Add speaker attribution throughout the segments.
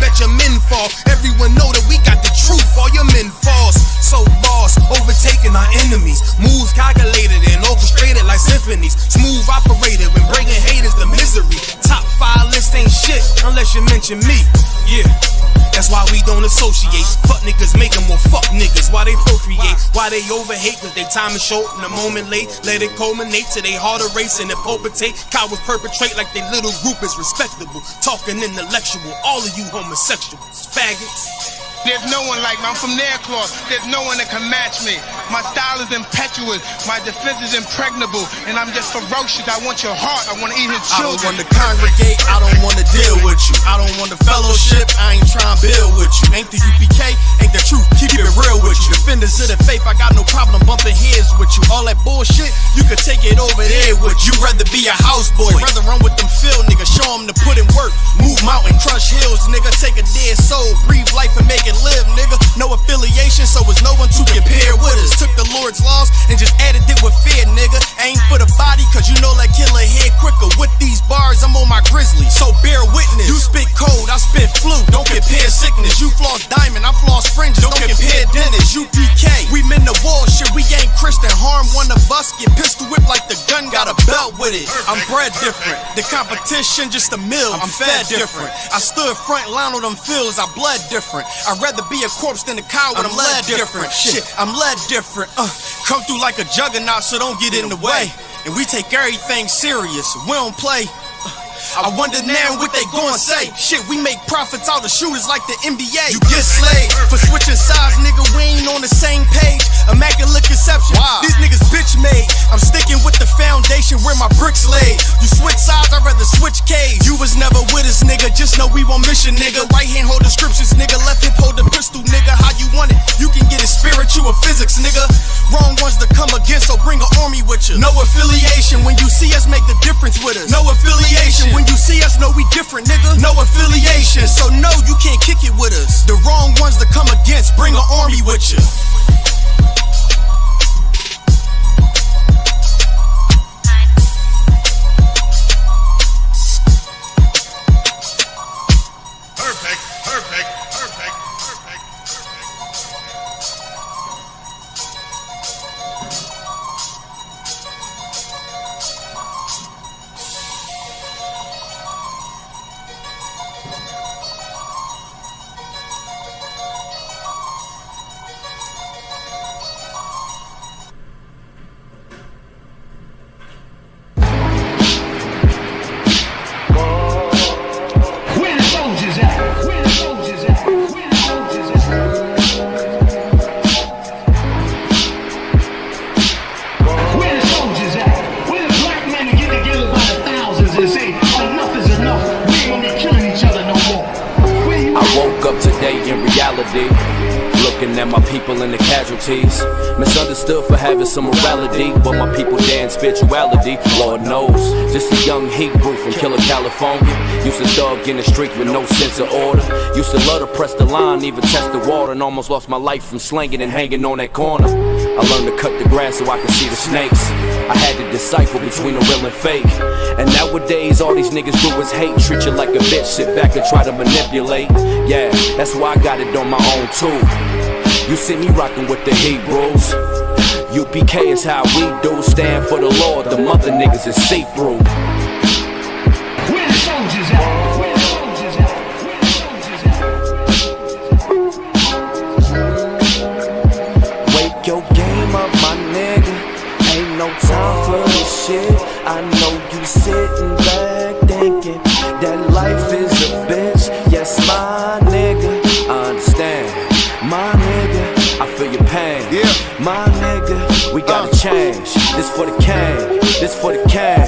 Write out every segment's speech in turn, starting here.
Speaker 1: bet your men fall. Everyone know that we got the truth, all your men false. So lost, overtaking our enemies. Moves calculated and orchestrated like symphonies. Smooth operated when bringing haters to misery. Top 5 list ain't shit unless you mention me. Yeah, that's why we don't associate. Fuck niggas make them more fuck niggas. Why they procreate, why they over hate, cause they time is short and a moment late. Let it culminate to they harder race and it palpitate. Cowards perpetrate like they little group is respectable. Talking intellectual, all of you homosexuals, faggots.
Speaker 2: There's no one like me. I'm from Nairclaw. There's no one that can match me. My style is impetuous. My defense is impregnable. And I'm just ferocious. I want your heart. I want to eat his children.
Speaker 1: I don't want to congregate. I don't want to deal with you. I don't want to fellowship. I ain't trying to build with you. Ain't the UPK, ain't the truth. Keep it real with you. Defenders of the faith, I got no problem bumping heads with you. All that bullshit, you can take it over there with you. Rather be a houseboy. Rather run with them field niggas. Show them to put in work. Move mountain, crush hills, nigga. Take a dead soul. Breathe life and make it live, nigga. No affiliation, so it's no one to compare with us. Took the Lord's laws and just added it with fear, nigga. Aim for the body, cause you know that killer head quicker. With these bars, I'm on my grizzly, so bear witness. You spit cold, I spit flu. Don't compare sickness. You floss diamond, I floss fringes. Don't compare dentists. UPK, we men the wall shit. We ain't Christian. Harm one of us, get pistol whipped like the gun got a belt with it. I'm bred different. The competition just a mill. I'm fed different. I stood front line on them fields. I bled different. I'd rather be a corpse than a cow when I'm led different. Shit, I'm led different. Come through like a juggernaut, so don't get in the way. And we take everything serious. We don't play. I wonder now what they gon' say. Shit, we make profits out of shooters like the NBA. You get slayed for switching sides, nigga. We ain't on the same page. Immaculate conception. Wow. These niggas bitch made. I'm sticking with the foundation where my bricks laid. You switch sides, I'd rather switch K's. You was never with us, nigga. Just know we on mission, nigga. Right hand hold the scriptures, nigga. Left hip hold the pistol, nigga. How you want it? You can get it spiritual or physics, nigga. Wrong ones to come against, so bring an army with you. No affiliation. When you see us, make the difference with us. No affiliation. When you see us, know we different, nigga. No affiliation, so no, you can't kick it with us. The wrong ones to come against, bring an army with you.
Speaker 3: Looking at my people and the casualties, misunderstood for having some morality, but my people there in spirituality, Lord knows. Just a young Hebrew from Killer, California. Used to thug in the streets with no sense of order. Used to love to press the line, even test the water, and almost lost my life from slanging and hanging on that corner. I learned to cut the grass so I could see the snakes. I had to decipher between the real and fake. And nowadays all these niggas do is hate. Treat you like a bitch, sit back and try to manipulate. Yeah, that's why I got it on my own too. You see me rockin' with the Hebrews. UPK is how we do. Stand for the Lord, the mother niggas is see-through.
Speaker 4: Where the soldiers at? Where the soldiers at? Where the soldiers at?
Speaker 3: Wake your game up, my nigga. Ain't no time for this shit. I know you sitting back thinking that life is a bitch. Yes, my nigga, I understand. My nigga, I feel your pain.
Speaker 2: Yeah.
Speaker 3: My nigga, we gotta change. This for the king, this for the king.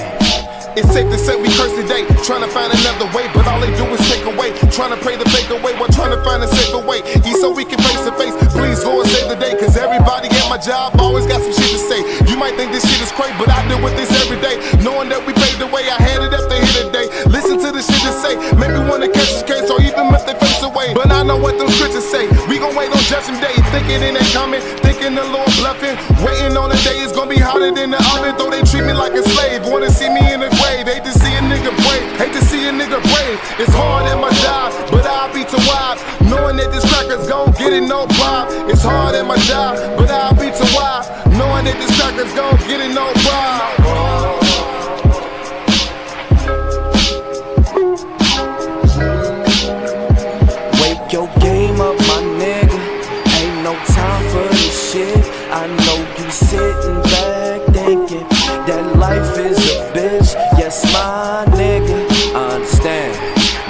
Speaker 2: It's safe to say we curse today, trying to find another way, but all they do is take away. Trying to pray the fake away while trying to find a safer way. Eat so we can face to face. Please, Lord, save the day, cause everybody at my job always got some shit to say. You might think this shit is crazy, but I deal with this every day. Knowing that we paved the way, I had it up to here today. Listen to the shit to say, maybe wanna catch this case or even lift their face away. But I know what them scriptures say. We gon' wait on judgment day, thinking it ain't coming, thinking the Lord bluffing. Waiting on the day it's gonna be hotter than the oven. Though they treat me like a slave, wanna see me in the grave. Hate to see a nigga brave, hate to see a nigga brave. It's hard at my job, but I'll be to what getting no bribe. It's hard at my job, but I'll be too wide, knowing that this sucker's gon' get it no bribe.
Speaker 3: Wake your game up, my nigga. Ain't no time for this shit. I know you sitting back thinking that life is a bitch. Yes, my nigga, I understand.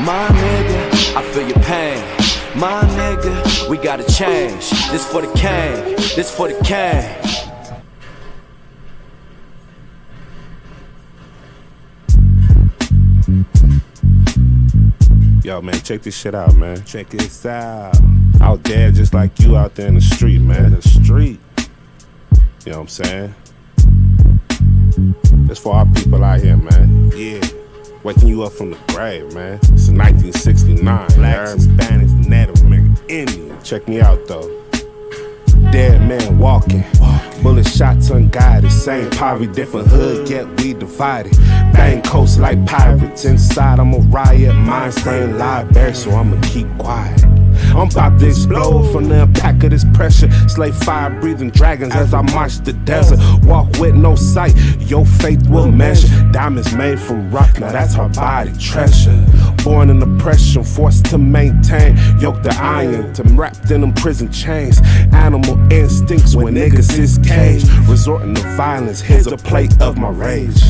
Speaker 3: My nigga, I feel your pain. My nigga, we gotta change. This for the king, this for the king.
Speaker 5: Yo, man, check this shit out, man. Check this out. Out there just like you out there in the street, man. The street. You know what I'm saying? It's for our people out here, man. Yeah. Waking you up from the grave, man. It's 1969. Blacks, Hispanics, Native American, Indian. Check me out, though. Dead man walking. Bullet shots unguided. Same poverty, different hood, yet we divided. Bang coast like pirates. Inside I'm a riot. Mind staying library, so I'ma keep quiet. I'm about to explode from the impact of this pressure. Slay fire breathing dragons as I march the desert. Walk with no sight, your faith will measure. Diamonds made from rock, now that's our body treasure. Born in oppression, forced to maintain. Yoked the iron to wrapped in them prison chains. Animal instincts when niggas is caged. Resorting to violence, here's a plate of my rage.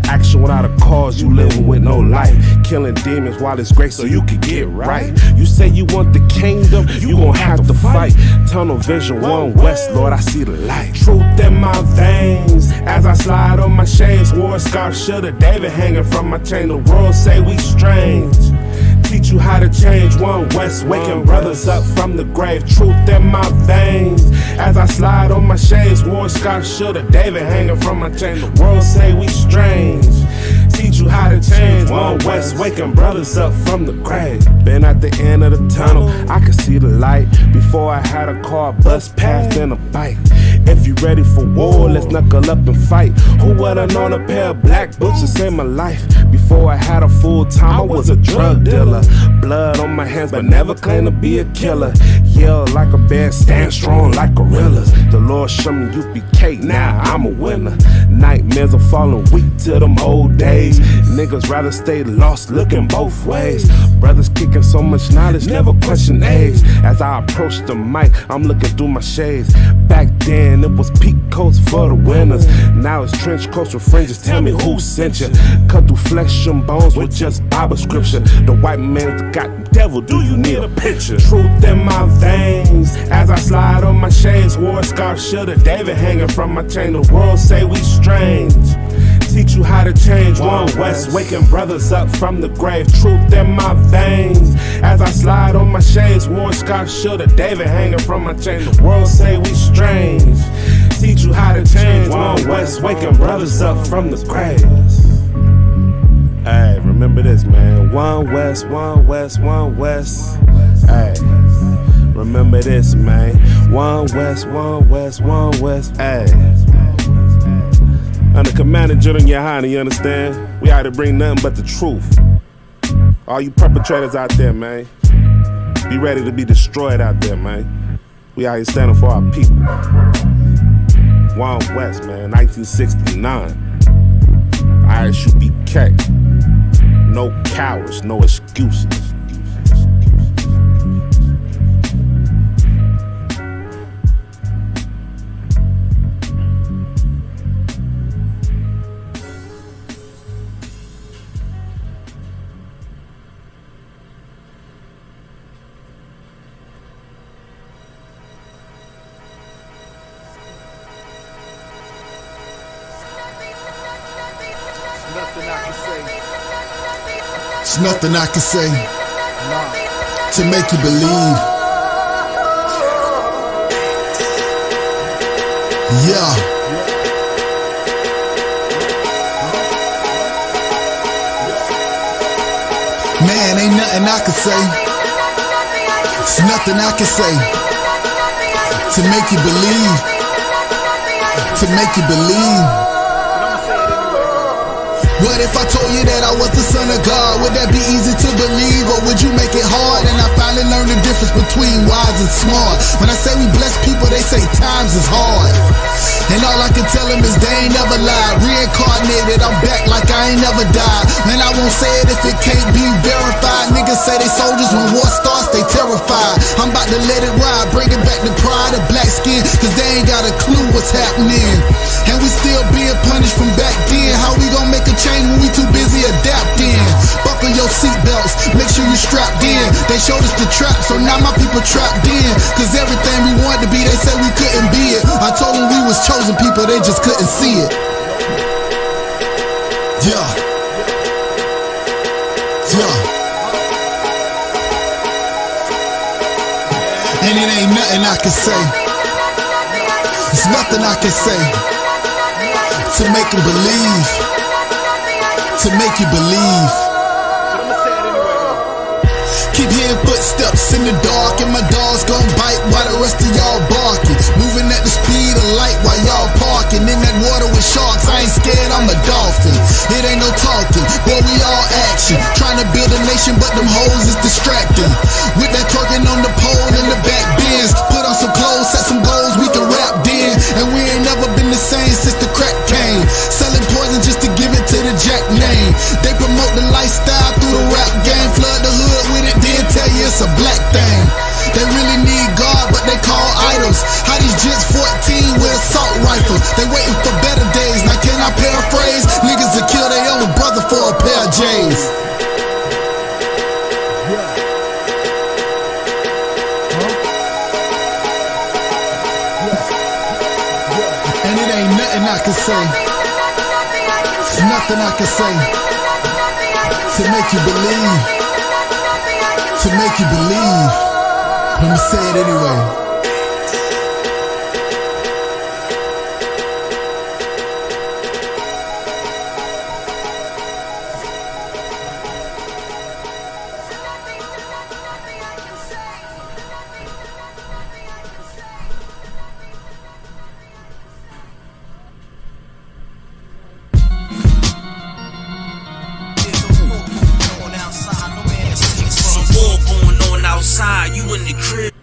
Speaker 5: Action without a cause, you living with no life. Killing demons while it's great so you can get right. You say you want the kingdom, you gon' have to fight. Tunnel vision, one west, Lord, I see the light. Truth in my veins, as I slide on my shades. War scarf, shoulda David hanging from my chain. The world say we strange. Teach you how to change, one west, waking brothers up from the grave. Truth in my veins, as I slide on my shades. War scarf, shoulda David hanging from my chain. The world say we strange. Teach you how to change, one west, waking brothers up from the grave. Been at the end of the tunnel, I could see the light. Before I had a car, bus past, then a bike. If you ready for war, let's knuckle up and fight. Who would've known a pair of black boots to save my life? Before I had a full time, I was a drug dealer. Blood on my hands, but never claimed to be a killer. Yell like a bear, stand strong like gorillas. The Lord showed me UPK, now I'm a winner. Nightmares are falling weak to them old days. Niggas rather stay lost, looking both ways. Brothers kicking so much knowledge, never question age. As I approach the mic, I'm looking through my shades. Back then, it was peak coats for the winners. Now it's trench coats with fringes, tell me who sent you. Cut through flesh and bones with just Bible scripture. The white man's the goddamn devil, do you need a picture? Truth in my veins, as I slide on my shades. War scarf, shoulda David hanging from my chain. The world say we strange. Teach you how to change, one west, waking brothers up from the grave. Truth in my veins, as I slide on my shades. War scarf, shoulda David hanging from my chain. The world say we strange. Teach you how to change, one west, waking brothers up from the grave. Hey, remember this, man. One west, one west, one west. Hey, remember this, man. One west, one west, one west. Hey. Under Commander General Yohana, you understand? We ought to bring nothing but the truth. All you perpetrators out there, man, be ready to be destroyed out there, man. We out here standing for our people. One West, man, 1969. ISUPK. No cowards, no excuses.
Speaker 2: It's nothing I can say to make you believe. Yeah. Man, ain't nothing I can say. It's nothing I can say to make you believe. To make you believe. What if I told you that I was the son of God? Would that be easy to believe, or would you make it hard? And I finally learned the difference
Speaker 6: between wise and smart. When I say we bless people, they say times is hard. And all I can tell them is they ain't never lied. Reincarnated, I'm back like I ain't never died. Man, I won't say it if it can't be verified. Niggas say they soldiers, when war starts, they terrified. I'm about to let it ride, bringing back the pride of black skin, cause they ain't got a clue what's happening. And we still being punished from back then. How we gon' make a change when we too busy adapting? Buckle your seatbelts, make sure you strapped in. They showed us the trap, so now my people trapped in. Cause everything we wanted to be, they said we couldn't be it. I told them we was chosen people, they just couldn't see it. Yeah. And it ain't nothing I can say. There's nothing I can say to make them believe. To make you believe. Keep hearing footsteps in the dark, and my dog's gon' bite while the rest of y'all barking. Moving at the speed of light while y'all parking in that water with sharks. I ain't scared, I'm a dolphin. It ain't no talking, boy, we all action. Trying to build a nation, but them hoes is distracting. With that twerking on the pole in the back bins. Put on some clothes, set some goals, we can rap then. And we ain't never been the same since the crack came. Selling poison just to give it to the Jack name. They promote the lifestyle through the rap game. Flood the hood with it, then tell you it's a black thing. They really need God, but they call idols. How these jits 14 with assault rifles? They waiting for better days. Now can I paraphrase? Niggas will kill their own brother for a pair of J's. And it ain't nothing I can say. It's nothing I can say to make you believe. To make you believe. Let me say it anyway.
Speaker 7: Some war going on outside, you in the crib.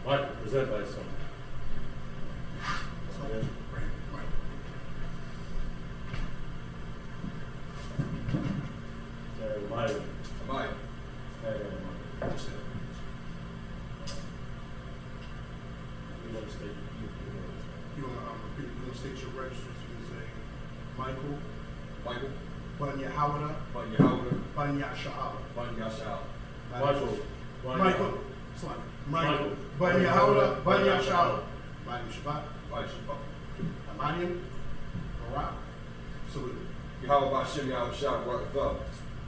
Speaker 7: Michael, present by someone.
Speaker 8: Mike.
Speaker 9: You want to repeat? You want to state your registers? You say Michael.
Speaker 8: Michael.
Speaker 9: Banya Hawada.
Speaker 8: Banya Howard.
Speaker 9: Banya Sha'ala.
Speaker 8: Banya Shao.
Speaker 7: Michael.
Speaker 9: Michael. Slime. Michael. Banya Hawada. Banya Sha'ala. Banya Shabbat.
Speaker 8: Banya Shabbat.
Speaker 9: Amanium. Barak. Salute.
Speaker 8: Yahweh Hashem Yahweh Shah brought the thumb.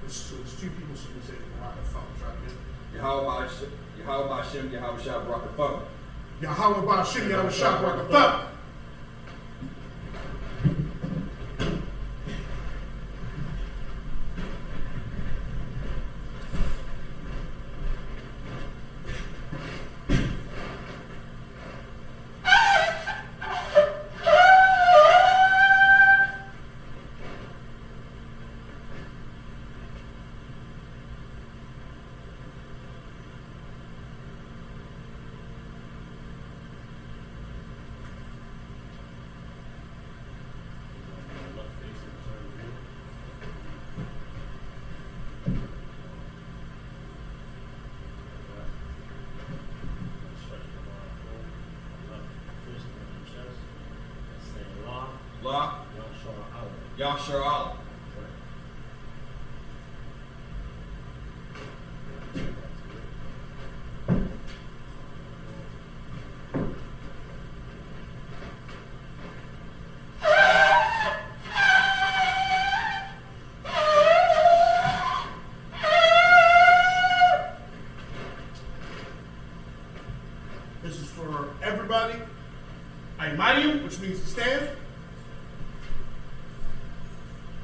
Speaker 9: So it's two people, so you can say Barak and Thumb. Try again.
Speaker 8: Yahweh Hashem Yahweh Shah brought the thumb.
Speaker 9: Yahweh Ba'ashim Yahweh Shah brought the thumb.
Speaker 8: La. Yashar Allah.
Speaker 9: This is for everybody. Aimanium, which means to stand.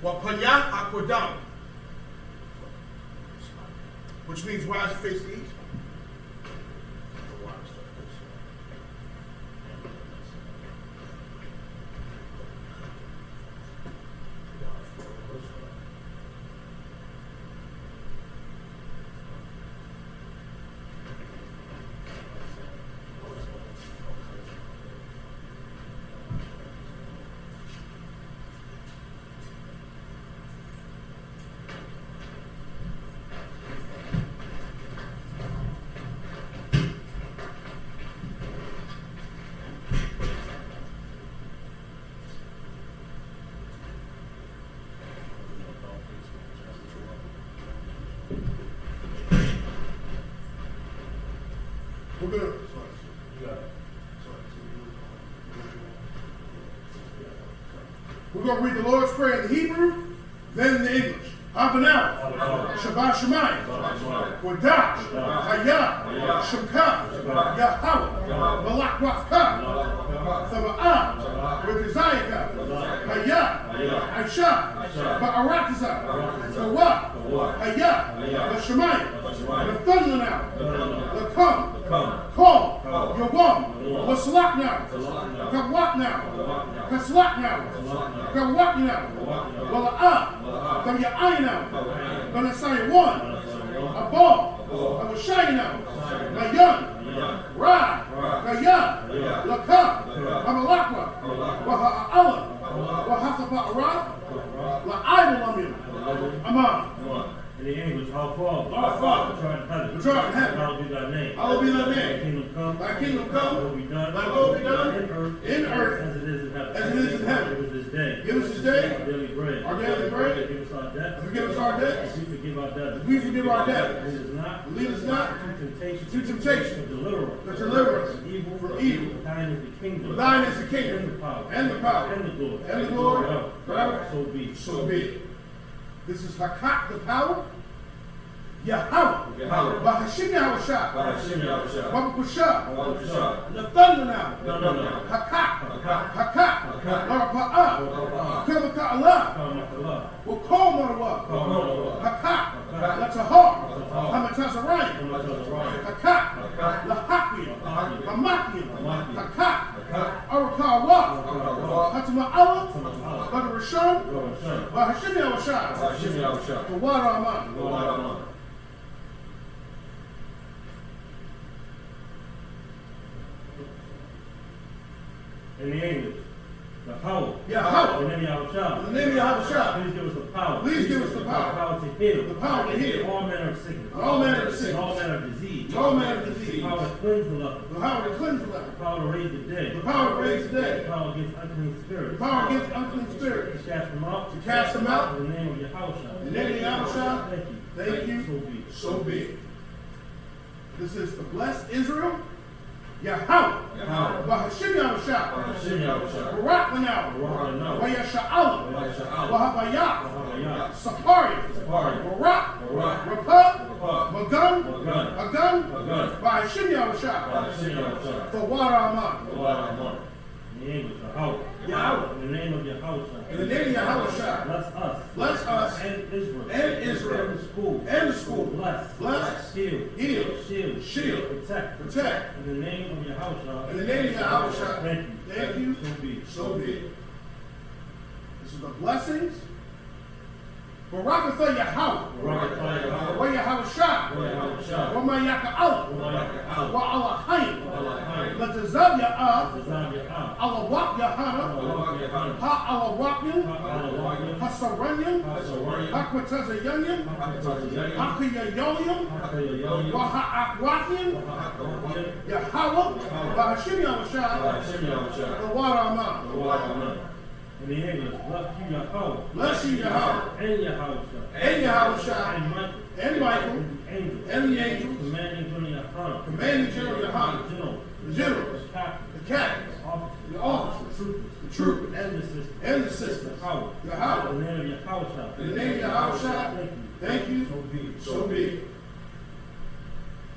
Speaker 9: Wapanya Akodam, which means rise and face the east. We're gonna. We're gonna read the Lord's Prayer in the Hebrew, then in the English. Abanah, Shabbat Shemayim, Kodash, Hayah, Shemkah, Yahweh, Malak Wafkah, Saba'ah, Rekazayaka, Hayah, Aisha, Ba'aratazah, Kawah, Hayah, Shemayim, the thunder now, the come, call, Yawam, Waslak now, Kawak now, Kaslak now, Kawak now, Wala'ah, Come Ya'ai now, Banasai one, Abal, Abashai now, Mayan, Ra, Kaya, Laka, Amalakwa, Waha'ala, Wahasapa Arab, La'ai Aman.
Speaker 7: In the English, our Father,
Speaker 9: Our Father,
Speaker 7: which art in heaven,
Speaker 9: hallowed
Speaker 7: be thy name.
Speaker 9: Hallowed be thy name.
Speaker 7: Thy kingdom come.
Speaker 9: Thy kingdom come.
Speaker 7: Thy will be done.
Speaker 9: Thy will be done
Speaker 7: in earth
Speaker 9: as
Speaker 7: as it is in heaven.
Speaker 9: As it is in heaven.
Speaker 7: Give us this day.
Speaker 9: Give us this day
Speaker 7: our daily bread.
Speaker 9: our daily bread.
Speaker 7: Forgive us our debts.
Speaker 9: Forgive us our debts.
Speaker 7: As we forgive our debtors.
Speaker 9: As we forgive our debtors.
Speaker 7: Lead us not
Speaker 9: into
Speaker 7: temptation.
Speaker 9: to temptation.
Speaker 7: But deliver us.
Speaker 9: But deliver us
Speaker 7: from evil.
Speaker 9: from evil.
Speaker 7: For thine is the kingdom.
Speaker 9: For thine is the kingdom.
Speaker 7: And the power.
Speaker 9: And the power.
Speaker 7: And the glory.
Speaker 9: And the glory.
Speaker 7: Forever. So be it.
Speaker 9: So be it. This is Hakat, the power. Yahweh. Bahashim Yahweh Shah. Babakusha. The thunder now. Hakat. Harapa'ah. Kabaka Allah. Wakol Marawa. Hakat. Latahar. Hamatazarayim. Hakat. Lahakim. Hamakim. Hakat. Arakawa. Hatama Allah. Badarasham. Bahashim Yahweh Shah. Kawara Aman.
Speaker 7: In the English. Yahweh.
Speaker 9: Yahweh.
Speaker 7: In the name of Yahweh.
Speaker 9: In the name of Yahweh.
Speaker 7: Please give us the power.
Speaker 9: Please give us the power.
Speaker 7: The power to heal.
Speaker 9: The power to heal.
Speaker 7: All manner of sickness.
Speaker 9: All manner of
Speaker 7: And
Speaker 9: sickness.
Speaker 7: all manner of disease.
Speaker 9: All manner of
Speaker 7: The
Speaker 9: disease.
Speaker 7: power to cleanse the leper.
Speaker 9: The power to cleanse the leper.
Speaker 7: The power to raise the dead.
Speaker 9: The power to raise the dead.
Speaker 7: The power against unclean
Speaker 9: The
Speaker 7: spirits.
Speaker 9: power against unclean spirits.
Speaker 7: To cast them out.
Speaker 9: To cast them out.
Speaker 7: In the name of Yahushua.
Speaker 9: In the name of Yahushua.
Speaker 7: Thank you.
Speaker 9: Thank you.
Speaker 7: So be it.
Speaker 9: So be it. This is to bless Israel. Yahweh.
Speaker 8: Yahweh.
Speaker 9: Bahashim Yahushua.
Speaker 8: Hashem Yahushua.
Speaker 9: Barak Lanaw.
Speaker 7: Barak Lanaw.
Speaker 9: Vayasha'alah.
Speaker 8: Vayasha'alah.
Speaker 9: Wahabayah.
Speaker 7: Wahabayah.
Speaker 9: Sapari.
Speaker 8: Sapari.
Speaker 9: Barak.
Speaker 8: Barak.
Speaker 9: Rapah.
Speaker 8: Rapah.
Speaker 9: Magun.
Speaker 7: Magun.
Speaker 9: Agun.
Speaker 7: Magun.
Speaker 9: Bahashim Yahushua.
Speaker 8: Hashem Yahushua.
Speaker 9: For water Aman.
Speaker 7: In the name of Yahweh.
Speaker 9: Yahweh.
Speaker 7: In the name of Yahushua.
Speaker 9: In the name of Yahushua.
Speaker 7: Bless us.
Speaker 9: Bless us.
Speaker 7: And Israel.
Speaker 9: And Israel.
Speaker 7: And the school.
Speaker 9: And the school.
Speaker 7: Bless.
Speaker 9: Bless.
Speaker 7: Heal.
Speaker 9: Heal.
Speaker 7: Shield.
Speaker 9: Shield.
Speaker 7: Protect.
Speaker 9: Protect.
Speaker 7: In the name of Yahushua.
Speaker 9: In the name of Yahushua.
Speaker 7: Thank you.
Speaker 9: Thank you.
Speaker 7: So be it.
Speaker 9: So be it. This is the blessings. Barakatha Yahweh.
Speaker 7: Barakatha Yahweh.
Speaker 9: Wa Yahushua.
Speaker 7: Wa Yahushua.
Speaker 9: Wa Mayaka Allah.
Speaker 7: Wa Mayaka Allah.
Speaker 9: Wa Allah Hayim.
Speaker 7: Wa Allah Hayim.
Speaker 9: Latazab Ya'ah.
Speaker 7: Tazam Yahweh.
Speaker 9: Allah Wak Yahana.
Speaker 7: Allah Yahweh.
Speaker 9: Ha Allah Wakyam.
Speaker 7: Allah Wakyam.
Speaker 9: Hasaranyam.
Speaker 7: Hasaranyam.
Speaker 9: Hakwataza Yanyam.
Speaker 7: Hakatazayyam.
Speaker 9: Hakayayoyam.
Speaker 7: Hakayayoyam.
Speaker 9: Wa Ha'akwakyam.
Speaker 7: Hakayayoyam.
Speaker 9: Yahweh. Bahashim Yahushua.
Speaker 7: Hashem Yahushua.
Speaker 9: The water Aman.
Speaker 7: Amen. In the English, bless you Yahweh.
Speaker 9: Bless you Yahweh.
Speaker 7: And Yahushua.
Speaker 9: And Yahushua.
Speaker 7: And Michael.
Speaker 9: And Michael.
Speaker 7: And the angels.
Speaker 9: And the angels.
Speaker 7: Commanding General Yahweh.
Speaker 9: Commanding General Yahweh.
Speaker 7: General.
Speaker 9: The generals.
Speaker 7: The captain.
Speaker 9: The captains.
Speaker 7: Officers.
Speaker 9: The officers.
Speaker 7: The troopers.
Speaker 9: The troopers.
Speaker 7: And the sisters.
Speaker 9: And the sisters.
Speaker 7: Yahweh.
Speaker 9: Yahweh.
Speaker 7: In the name of Yahushua.
Speaker 9: In the name of Yahushua.
Speaker 7: Thank you.
Speaker 9: Thank you.
Speaker 7: So be it.
Speaker 9: So be it.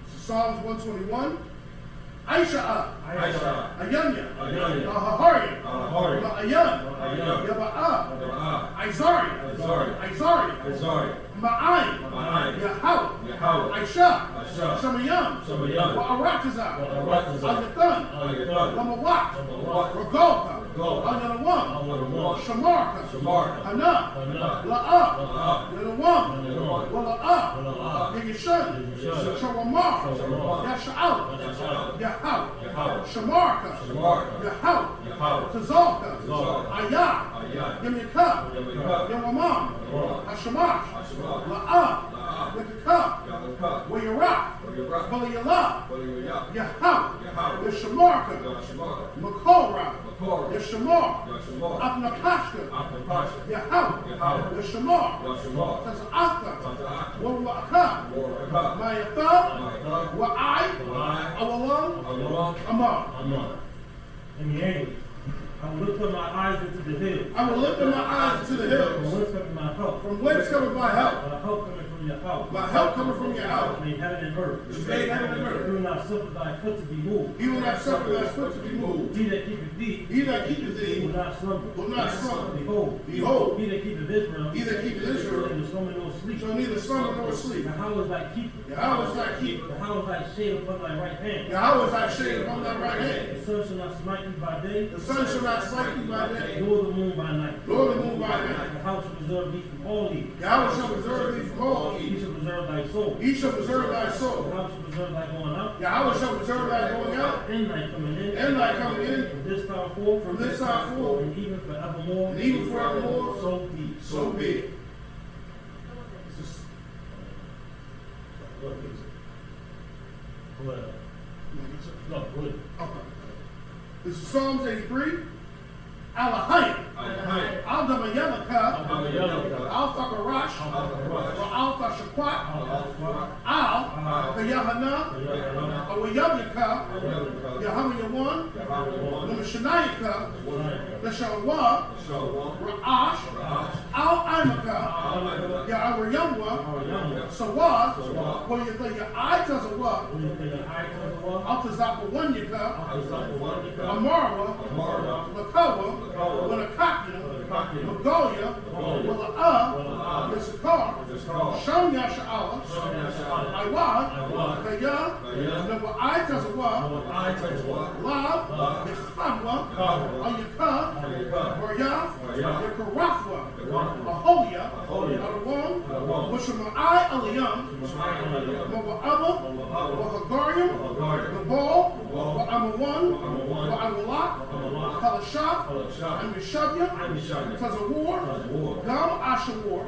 Speaker 9: This is Psalms 121. Aisha.
Speaker 8: Aisha.
Speaker 9: Ayanya.
Speaker 7: Ayanya.
Speaker 9: Ahahari.
Speaker 8: Ahahari.
Speaker 9: Ayan.
Speaker 8: Ayan.
Speaker 9: Yaba'a.
Speaker 8: Yaba'ah.
Speaker 9: Izari.
Speaker 8: Izari.
Speaker 9: Izari.
Speaker 8: Izari.
Speaker 9: Ma'ai.
Speaker 8: Ma'ai.
Speaker 9: Yahweh.
Speaker 8: Yahweh.
Speaker 9: Aisha.
Speaker 8: Aisha.
Speaker 9: Shamayam.
Speaker 8: Shamayam.
Speaker 9: Wa'arataza.
Speaker 8: Wa'arataza.
Speaker 9: Ayatan.
Speaker 8: Ayatan.
Speaker 9: Lamawat.
Speaker 8: Lamawat.
Speaker 9: Ragolka.
Speaker 8: Ragolka.
Speaker 9: Anyanawam.
Speaker 8: Anyanawam.
Speaker 9: Shamarka.
Speaker 8: Shamarka.
Speaker 9: Hana.
Speaker 8: Hana.
Speaker 9: La'a.
Speaker 8: La'a.
Speaker 9: Yanawam.
Speaker 8: Yanawam.
Speaker 9: Wala'a.
Speaker 8: Wala'a.
Speaker 9: Yagishan.
Speaker 8: Yagishan.
Speaker 9: Shawamar.
Speaker 8: Shawamar.
Speaker 9: Yasha'al.
Speaker 8: Yasha'al.
Speaker 9: Yahweh.
Speaker 8: Yahweh.
Speaker 9: Shamarka.
Speaker 8: Shamarka.
Speaker 9: Yahweh.
Speaker 8: Yahweh.
Speaker 9: Tazalka.
Speaker 8: Tazalka.
Speaker 9: Ayah.
Speaker 8: Ayah.
Speaker 9: Yamika.
Speaker 8: Yamika.
Speaker 9: Yamamam.
Speaker 8: Yamamam.
Speaker 9: Hashamash.
Speaker 8: Hashamash.
Speaker 9: La'a.
Speaker 8: La'a.
Speaker 9: Yakaka.
Speaker 8: Yaba'ah.
Speaker 9: Wayarak.
Speaker 8: Wayarak.
Speaker 9: Balayala.
Speaker 8: Walayala.
Speaker 9: Yahweh.
Speaker 8: Yahweh.
Speaker 9: Yashamarka.
Speaker 8: Yashmarka.
Speaker 9: Makora.
Speaker 8: Makora.
Speaker 9: Yashamar.
Speaker 8: Yashmar.
Speaker 9: Apnakashka.
Speaker 8: Apnakashka.
Speaker 9: Yahweh.
Speaker 8: Yahweh.
Speaker 9: Yashamar.
Speaker 8: Yashmar.
Speaker 9: Taza'aka.
Speaker 8: Taza'aka.
Speaker 9: Warwa'aka.
Speaker 8: Warwa'aka.
Speaker 9: Mayatha.
Speaker 8: Mayatha.
Speaker 9: Wa'ai.
Speaker 8: Wa'ai.
Speaker 9: Awalam.
Speaker 8: Awalam.
Speaker 9: Amar.
Speaker 7: Amen. In the English, I will lift up my eyes into the hills.
Speaker 9: I will lift up my eyes to the
Speaker 7: From
Speaker 9: hills.
Speaker 7: whence cometh my help?
Speaker 9: From whence cometh my help?
Speaker 7: My help coming from your house.
Speaker 9: My help cometh from your house.
Speaker 7: Made heaven and earth.
Speaker 9: Which made heaven and earth.
Speaker 7: He will not suffer thy foot to be moved.
Speaker 9: He will not suffer thy foot to be moved.
Speaker 7: He that keepeth thee
Speaker 9: He that keepeth
Speaker 7: will
Speaker 9: thee
Speaker 7: not slumber.
Speaker 9: will not slumber.
Speaker 7: Behold,
Speaker 9: Behold,
Speaker 7: he that keepeth Israel,
Speaker 9: he that keepeth Israel
Speaker 7: neither slumber nor sleep.
Speaker 9: shall neither slumber nor sleep.
Speaker 7: Yahweh is thy keeper.
Speaker 9: Yahweh is thy keeper.
Speaker 7: Yahweh is thy shade upon thy right hand.
Speaker 9: Yahweh is thy shade upon thy right hand.
Speaker 7: The sun shall not smite thee by day,
Speaker 9: The sun shall not smite thee by day,
Speaker 7: nor the moon by night.
Speaker 9: nor the moon by night.
Speaker 7: Yahweh shall preserve thee from all evil.
Speaker 9: Yahweh shall preserve thee from all
Speaker 7: He
Speaker 9: evil.
Speaker 7: shall preserve thy soul.
Speaker 9: He shall preserve thy soul.
Speaker 7: Yahweh shall preserve thy going up
Speaker 9: Yahweh shall preserve thy going out
Speaker 7: and thy coming in.
Speaker 9: and thy coming in
Speaker 7: From this time forth,
Speaker 9: from this time forth,
Speaker 7: and even forevermore.
Speaker 9: and even forevermore.
Speaker 7: So be it.
Speaker 9: So be it. This is-
Speaker 7: No, good.
Speaker 9: Okay. This is Psalms 83. Alahayim.
Speaker 8: Alahayim.
Speaker 9: Al-Damayalaka.
Speaker 8: Al-Damayalaka.
Speaker 9: Al-Fakarash.
Speaker 8: Al-Fakarash.
Speaker 9: Al-Fashakwat.
Speaker 8: Al-Fakarash.
Speaker 9: Al-Kayahana. Awayabika.
Speaker 8: Al-Fakarash.
Speaker 9: Yahawayawan.
Speaker 8: Al-Fakarash.
Speaker 9: Numashanayika. Lashawa.
Speaker 8: Shalom.
Speaker 9: Ra'ash. Al-Imaka.
Speaker 8: Al-Fakarash.
Speaker 9: Ya'awayamwa. Sawaz. Wayathayaitazawa. Altazapawanyika. Amarwa. Lakawa. Wanakakya. Magoya. Wala'a. Yisakar. Sham Yasha'ala. Iwad. Kaya. Naba'aitazawa. Lab. Yachamwa. Ayaka. Waryaf. Yakarafwa. Aholia. Adawam. Washama'ai Aliyam. Mawa'aba. Wahagarium. Nabal. I'm Yeshavya, because of war, Gam Asha war.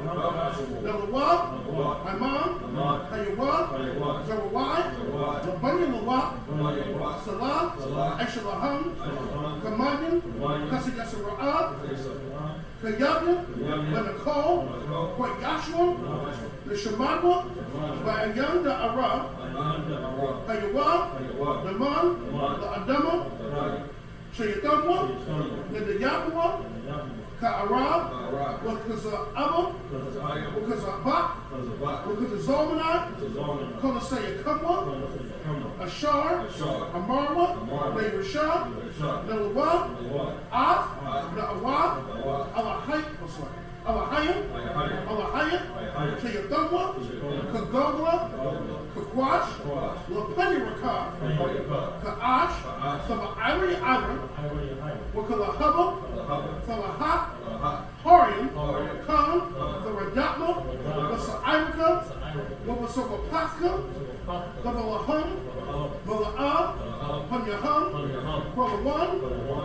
Speaker 9: Lawab, Iman, Hayawab, Zawawai, Labanya Lawab, Salah, Eshalaham, Kamanyan, Kasigasa Ra'ab, Kayabya, Benakol, Kwat Yashua, the Shamadwa, by a young the Arab, Hayawab, the Man, the Adama, Shayatamwa, the Yapua, Ka'arab, because of Abba, because of Bak, because of Zolmanai, Kola Sayakamwa, Ashar, Amarwa, the Rashad, the Lawab, Af, the Awab, Alahayim, Shayatamwa, Kagogla, Kakwash, Lapani Rakab, Ka'ash, Sama Iri Ira, Wakala Hubba, Salahat, Harium, Khan, the Radatma, the Sa'irka, Wabasoka Pasca, the Malahum, Mala'ab, Panyahum, Kwalawan,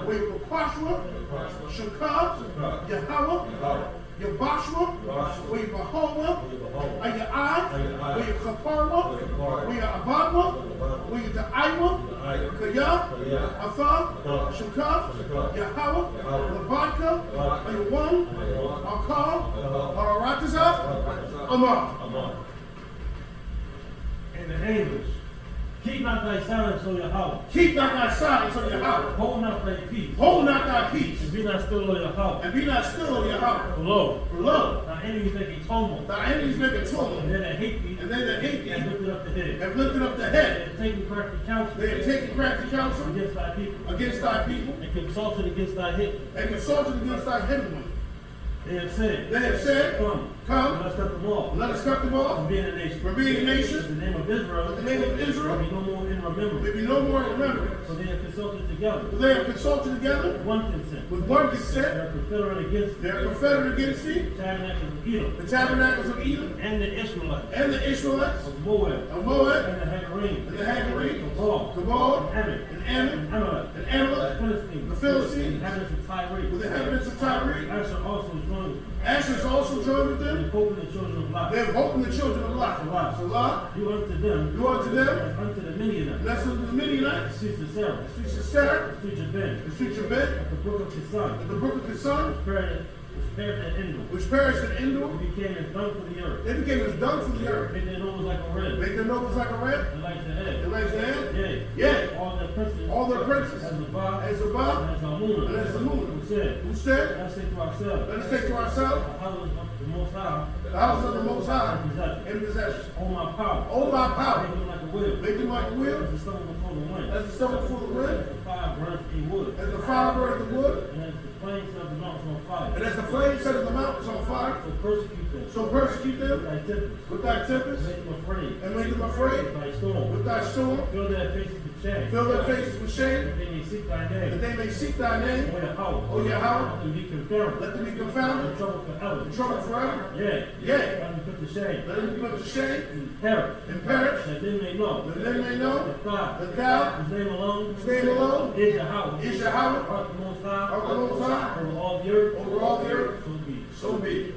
Speaker 9: Wabakwashwa, Shakab, Yahawah, Yabashwa, Wabahawa, Ayai, Wayakaparwa, Wayabadwa, Wayadaiwa, Kayab, Athar, Shakab, Yahawah, Labadka, Ayawan, Akal, Aratazah, Amar.
Speaker 7: In the English, keep not thy silence, O Yahweh.
Speaker 9: Keep not thy silence, O Yahweh.
Speaker 7: Hold not thy peace.
Speaker 9: Hold not thy peace.
Speaker 7: And be not still, O Yahweh.
Speaker 9: And be not still, O Yahweh.
Speaker 7: For lo,
Speaker 9: thy
Speaker 7: enemies make a tumult.
Speaker 9: Thy enemies make a tumult.
Speaker 7: And they that hate thee.
Speaker 9: And they that hate thee.
Speaker 7: Have lifted up the head.
Speaker 9: Have lifted up the head.
Speaker 7: They have taken crafty counsel.
Speaker 9: They have taken crafty counsel
Speaker 7: against thy people.
Speaker 9: Against thy people.
Speaker 7: And consulted against thy hit.
Speaker 9: And consulted against thy hidden one.
Speaker 7: They have said.
Speaker 9: Come.
Speaker 7: Let us cut them off.
Speaker 9: Let us cut them off.
Speaker 7: From being a nation.
Speaker 9: From being a nation.
Speaker 7: In the name of Israel.
Speaker 9: In the name of Israel.
Speaker 7: There be no more in remembrance.
Speaker 9: There be no more in remembrance.
Speaker 7: So they have consulted together.
Speaker 9: They have consulted together.
Speaker 7: With one consent.
Speaker 9: With one consent.
Speaker 7: They are confederate against thee.
Speaker 9: They are confederate against thee.
Speaker 7: The tabernacles of Edom.
Speaker 9: The tabernacles of Edom.
Speaker 7: And the Ishmaelites.
Speaker 9: And the Ishmaelites.
Speaker 7: Of Moab.
Speaker 9: Of Moab.
Speaker 7: And the Hagarim.
Speaker 9: And the Hagarim.
Speaker 7: Kabal. And
Speaker 9: Ammon.
Speaker 7: And
Speaker 9: Amalek.
Speaker 7: The
Speaker 9: Philistines.
Speaker 7: The inhabitants of Tyre.
Speaker 9: With the inhabitants of Tyre.
Speaker 7: Asher also joined with them.
Speaker 9: Asher's also joined with them.
Speaker 7: They have hope in the children of Lot.
Speaker 9: They have hope in the children of Lot. Salah.
Speaker 7: You unto them.
Speaker 9: You unto them.
Speaker 7: As unto the Midianites.
Speaker 9: That's unto the Midianites.
Speaker 7: The streets of Sarah.
Speaker 9: The streets of Sarah.
Speaker 7: The streets of Ben.
Speaker 9: The streets of Ben.
Speaker 7: At the brook of Kison.
Speaker 9: At the brook of Kison.
Speaker 7: Which perished at Endor.
Speaker 9: It
Speaker 7: became as dung for the earth.
Speaker 9: It became as dung for the earth.
Speaker 7: Make their nose like a red.
Speaker 9: Make their nose like a red.
Speaker 7: And like the head.
Speaker 9: And like the head.
Speaker 7: Yea. All their princes.
Speaker 9: As
Speaker 7: Zabah.
Speaker 9: As Zabah.
Speaker 7: And as Amunah.
Speaker 9: And as Amunah.
Speaker 7: Who said. Let us say to ourselves.
Speaker 9: Let us say to ourselves.
Speaker 7: The house of the Most High.
Speaker 9: The house of the Most High. In possession.
Speaker 7: Oh my power.
Speaker 9: Oh my power.
Speaker 7: Make them like a wheel.
Speaker 9: Make them like a wheel.
Speaker 7: As the stone before the wind.
Speaker 9: As the stone before the wind.
Speaker 7: As the fire burns the wood.
Speaker 9: As the fire burns the wood.
Speaker 7: And as the flames set the mountains on fire.
Speaker 9: And as the flames set the mountains on fire.
Speaker 7: So persecute them.
Speaker 9: With thy tempest.
Speaker 7: Make them afraid.
Speaker 9: And make them afraid.
Speaker 7: With thy storm.
Speaker 9: Fill their faces with shame. That they may seek thy name. O Yahweh. Let them be confounded.
Speaker 7: In
Speaker 9: trouble forever.
Speaker 7: Yea.
Speaker 9: Let
Speaker 7: them be put to shame. And
Speaker 9: perish.
Speaker 7: That they may know.
Speaker 9: That
Speaker 7: thou. His name alone. Is Yahweh. Art the Most High. Over all the earth.
Speaker 9: So be it.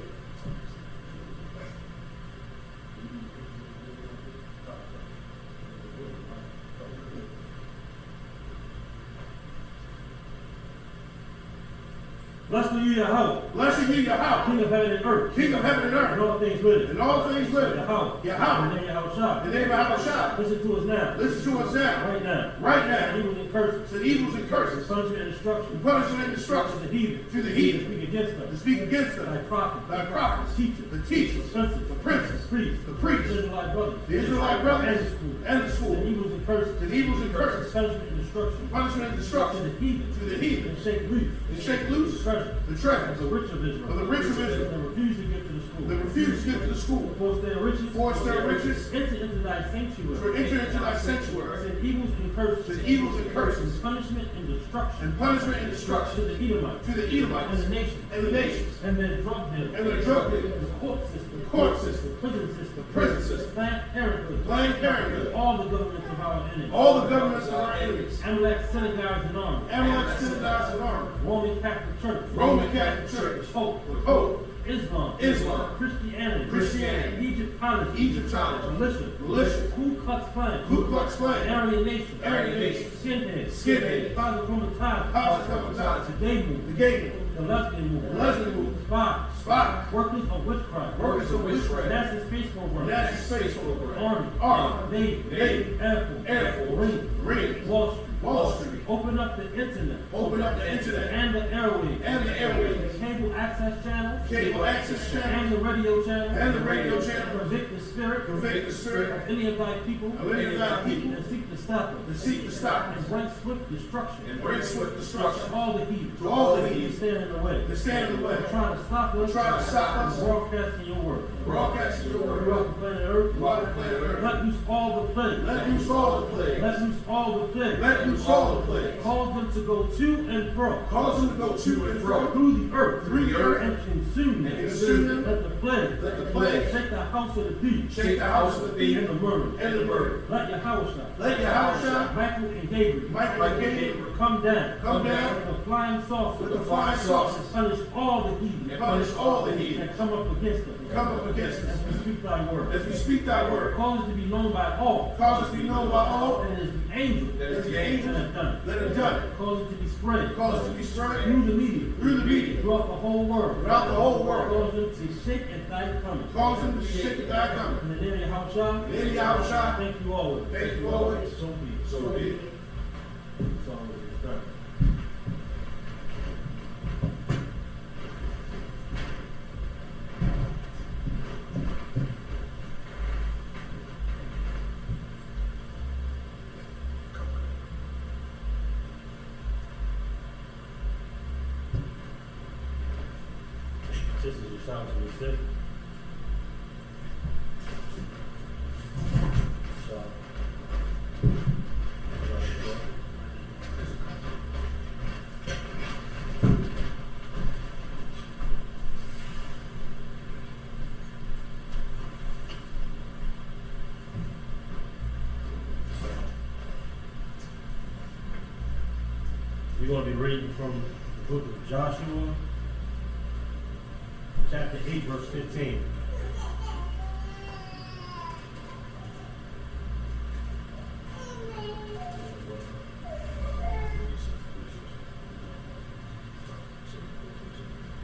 Speaker 7: Blessed are you, Yahweh.
Speaker 9: Blessed are you, Yahweh.
Speaker 7: King of heaven and earth.
Speaker 9: King of heaven and earth.
Speaker 7: And all things living.
Speaker 9: And all things living.
Speaker 7: Yahweh.
Speaker 9: Yahweh.
Speaker 7: The name of Yahweh.
Speaker 9: The name of Yahweh.
Speaker 7: Listen to us now.
Speaker 9: Listen to us now.
Speaker 7: Right now.
Speaker 9: Right now.
Speaker 7: Evils and curses.
Speaker 9: Said evils and curses.
Speaker 7: Punishment and destruction.
Speaker 9: Punishment and destruction.
Speaker 7: To the heathen.
Speaker 9: To the heathen.
Speaker 7: To speak against them.
Speaker 9: To speak against them.
Speaker 7: Thy prophets.
Speaker 9: Thy prophets.
Speaker 7: Teachers.
Speaker 9: The teachers.
Speaker 7: The princes.
Speaker 9: The priests. The priests.
Speaker 7: The Israelite brothers.
Speaker 9: The Israelite brothers.
Speaker 7: And
Speaker 9: the school.
Speaker 7: The evils and curses.
Speaker 9: The evils and curses.
Speaker 7: Punishment and destruction.
Speaker 9: Punishment and destruction.
Speaker 7: To the heathen.
Speaker 9: To the heathen.
Speaker 7: And shake loose.
Speaker 9: And shake loose. The treasure.
Speaker 7: The rich of Israel.
Speaker 9: The rich of Israel.
Speaker 7: They refuse to give to the school.
Speaker 9: They refuse to give to the school.
Speaker 7: Force their riches.
Speaker 9: Force their riches.
Speaker 7: Enter into thy sanctuary.
Speaker 9: Enter into thy sanctuary.
Speaker 7: Send evils and curses.
Speaker 9: Send evils and curses.
Speaker 7: Punishment and destruction.
Speaker 9: And punishment and destruction.
Speaker 7: To the Edomites.
Speaker 9: To the Edomites.
Speaker 7: And the nations.
Speaker 9: And the nations.
Speaker 7: And their drug dealers.
Speaker 9: And their drug dealers.
Speaker 7: The court system.
Speaker 9: The court system.
Speaker 7: Prison system.
Speaker 9: Prison system.
Speaker 7: Planned Parenthood.
Speaker 9: Planned Parenthood.
Speaker 7: All the governments of our enemies.
Speaker 9: All the governments of our enemies.
Speaker 7: Amalek synagogues and armies.
Speaker 9: Amalek synagogues and armies.
Speaker 7: Roman Catholic Church.
Speaker 9: Roman Catholic Church.
Speaker 7: Pope. Islam. Christianity.
Speaker 9: Egyptology. Militia.
Speaker 7: Ku Klux Klan. Aryan Nation. Skinhead. Father Comatata. The gay movement. The lesbian movement. Spy. Workers of witchcraft. NASA space program. Army. Navy. Air Force. Marine. Wall Street. Open up the internet. And the airwaves. Cable access channels. And the radio channel. Convict the spirit. Of any of thy people. And seek to stop it. And bring swift destruction. To all the heathens. To stand in the way. Trying to stop us. From broadcasting your word. Throughout the planet Earth. Let loose all the plagues. Let loose all the plagues. Cause them to go to and fro. Through the earth. And consume them. Let the plague. Shake the house of the thief. And the murder. Let Yahushua. Michael and Gabriel. Come down. With the flying saucer. And punish all the heathen. And come up against them. As we speak thy word. Cause it to be known by all. And it is the angel. That have done it. Cause it to be spread. Through the media. Throughout the whole world. Cause them to shake at thy coming. In the name of Yahushua. Thank you always. So be it. So it's done. This is your Psalms of the City. We're going to be reading from the book of Joshua, chapter 8, verse 15.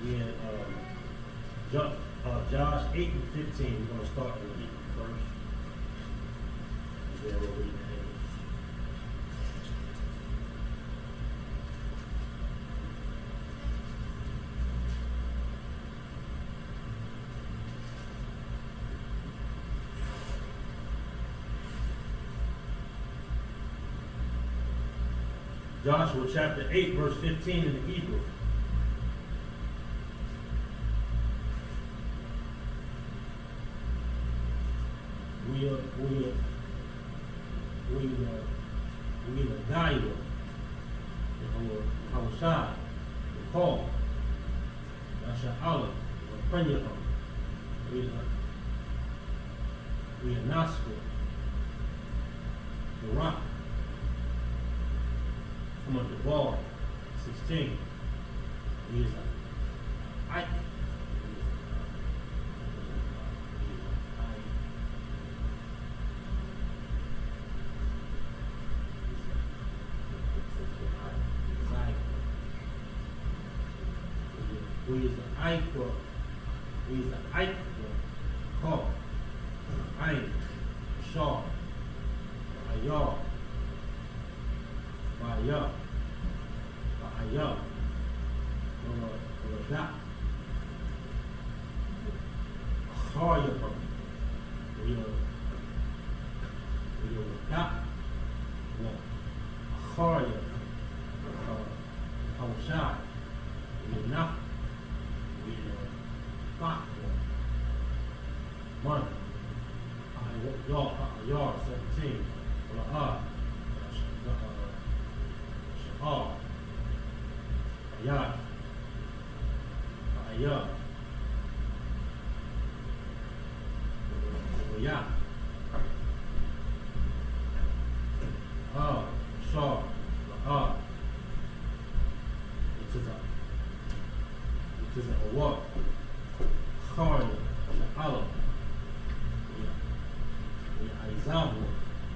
Speaker 7: We in Josh 8 and 15. We're going to start with reading first. And then we'll read the English. Joshua chapter 8, verse 15 in the Hebrew. We the guide our side, the call. That's your Allah, the premier of we are Nasco, the rock. Come on, the ball, 16. He is Ike. We is the Ike. We is the Ike. Call. Ike. Shaw. Ayah. Ayah. Ayah. Radah. Khaya. We are Radah. Khaya. Hawshad. We are Naf. We are Fak. Month. Ayah. 17. Ayah. Ayah. Ayah. Ayah. Shaw. This is a what? Carne, Allah. Aizabu,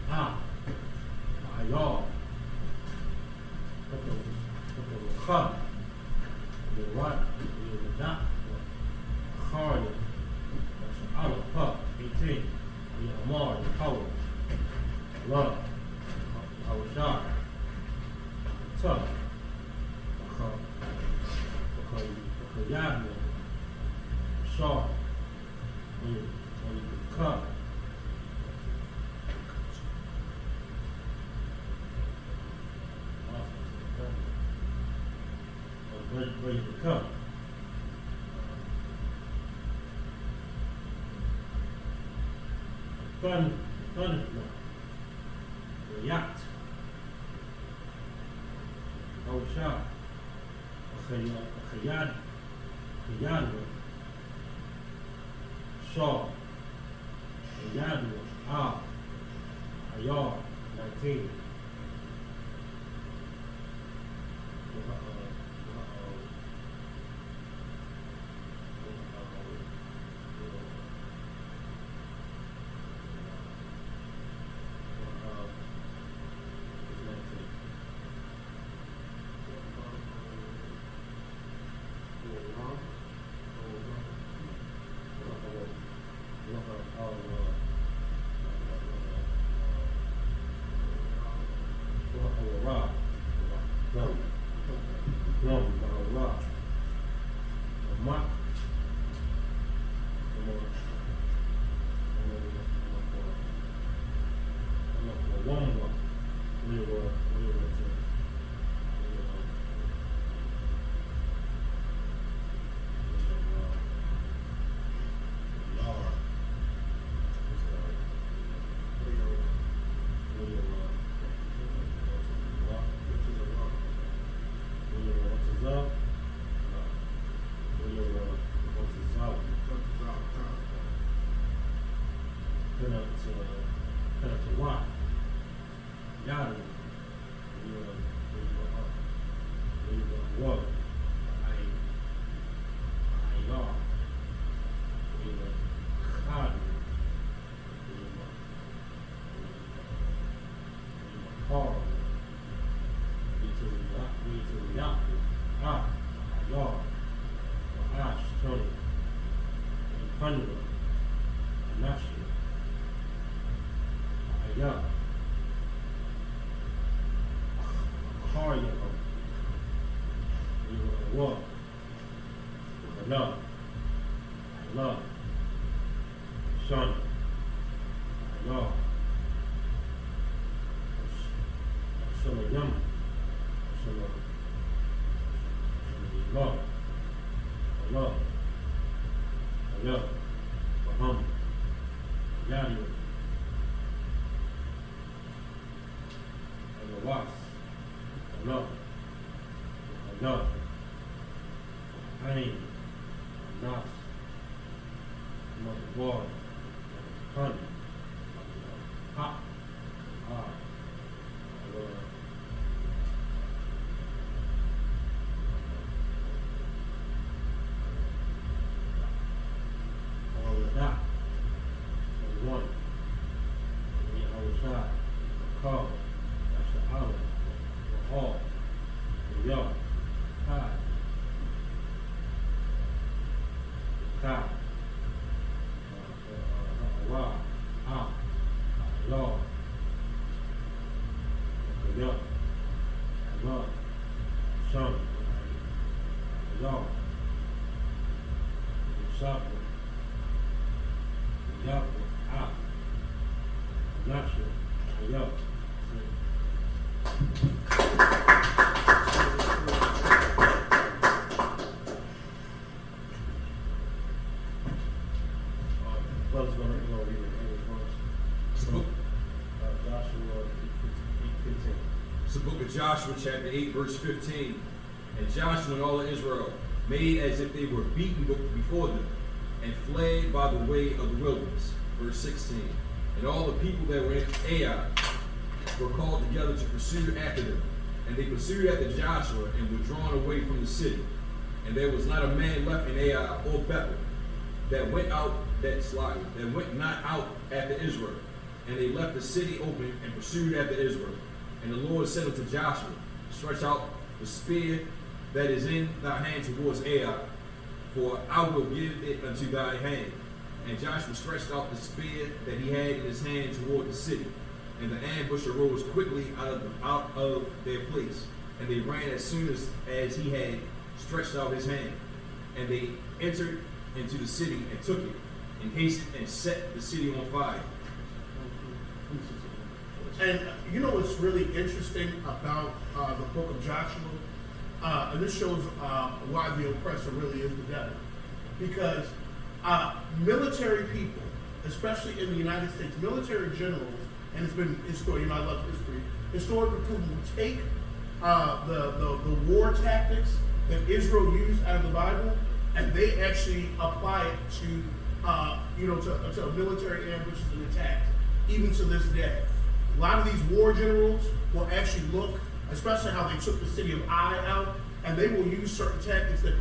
Speaker 7: Ayar. Khab, the right, the dot, Carne, Allah, Pup, 18, the Amar, the power, love, our shot, tough, Yahweh, sharp, when you cut. Where you can cut. Thunder, the yacht, our shot, Khayad, Shaw, Yadwa, Ayar, 19. Love, Son, Love, Shalayam, Love, Love, Love, Muhammad, Yahweh, Alawas, Love, Love, Ain, Nas, Water, honey, hot, hard, all of that, one, we outside, call, that's the hour, all, the yard, high, cow. Lord, Lord, Lord, Son, Lord, Sabbath, Yahweh, Natural, Yahweh. Brother's going to read it for us.
Speaker 8: It's the book of Joshua, chapter 8, verse 15. And Joshua and all of Israel made as if they were beaten before them and fled by the way of the wilderness. Verse 16. And all the people that were in Ai were called together to pursue after them. And they pursued after Joshua and were drawn away from the city. And there was not a man left in Ai or Bethel that went not out after Israel. And they left the city open and pursued after Israel. And the Lord said unto Joshua, stretch out the spear that is in thy hand towards Ai, for I will give it unto thy hand. And Joshua stretched out the spear that he had in his hand toward the city. And the ambush arose quickly out of their place. And they ran as soon as he had stretched out his hand. And they entered into the city and took it, and hastened and set the city on fire.
Speaker 9: And you know what's really interesting about the book of Joshua? And this shows why the oppressor really is the devil. Because military people, especially in the United States, military generals, and it's been historic, I love history, historical people will take the war tactics that Israel used out of the Bible, and they actually apply it to to military ambushes and attacks, even to this day. A lot of these war generals will actually look, especially how they took the city of Ai out, and they will use certain tactics that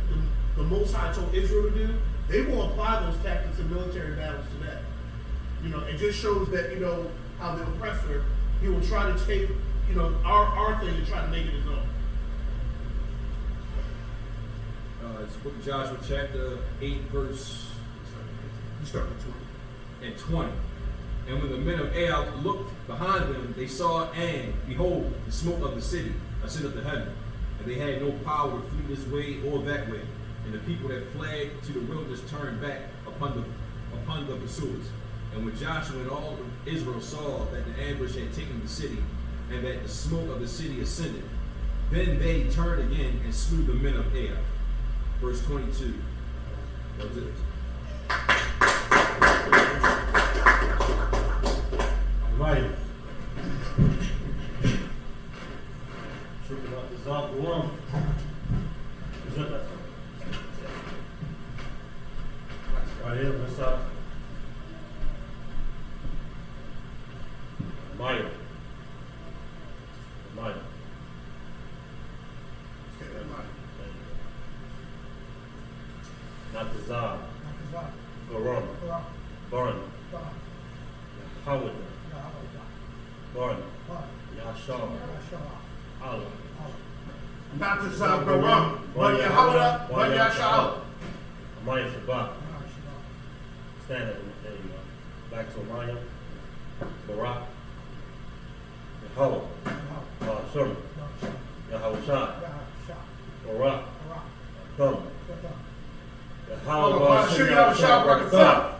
Speaker 9: the Most High told Israel to do. They will apply those tactics in military battles today. It just shows that, how the oppressor, he will try to take, our thing and try to make it his own.
Speaker 8: It's the book of Joshua, chapter 8, verse
Speaker 9: You start with
Speaker 8: 20. And when the men of Ai looked behind them, they saw, and behold, the smoke of the city ascended to heaven. And they had no power to flee this way or that way. And the people that fled to the wilderness turned back upon the pursuers. And when Joshua and all of Israel saw that the ambush had taken the city, and that the smoke of the city ascended, then they turned again and slew the men of Ai. Verse 22. That was it.
Speaker 7: Right. Tripping up this off the wall. Right here, what's up? Maya. Not the Zah. Baron. Baron. Howard. Baron. Yashar. Allah.
Speaker 9: Not the Zah, Baron. But Yahweh, but Yashar.
Speaker 7: Amaya Shabbat. Stand up. There you go. Back to Amaya. Barak. Yahweh. Sherman. Yahweh Shai. Barak. Come. Yahweh Shai.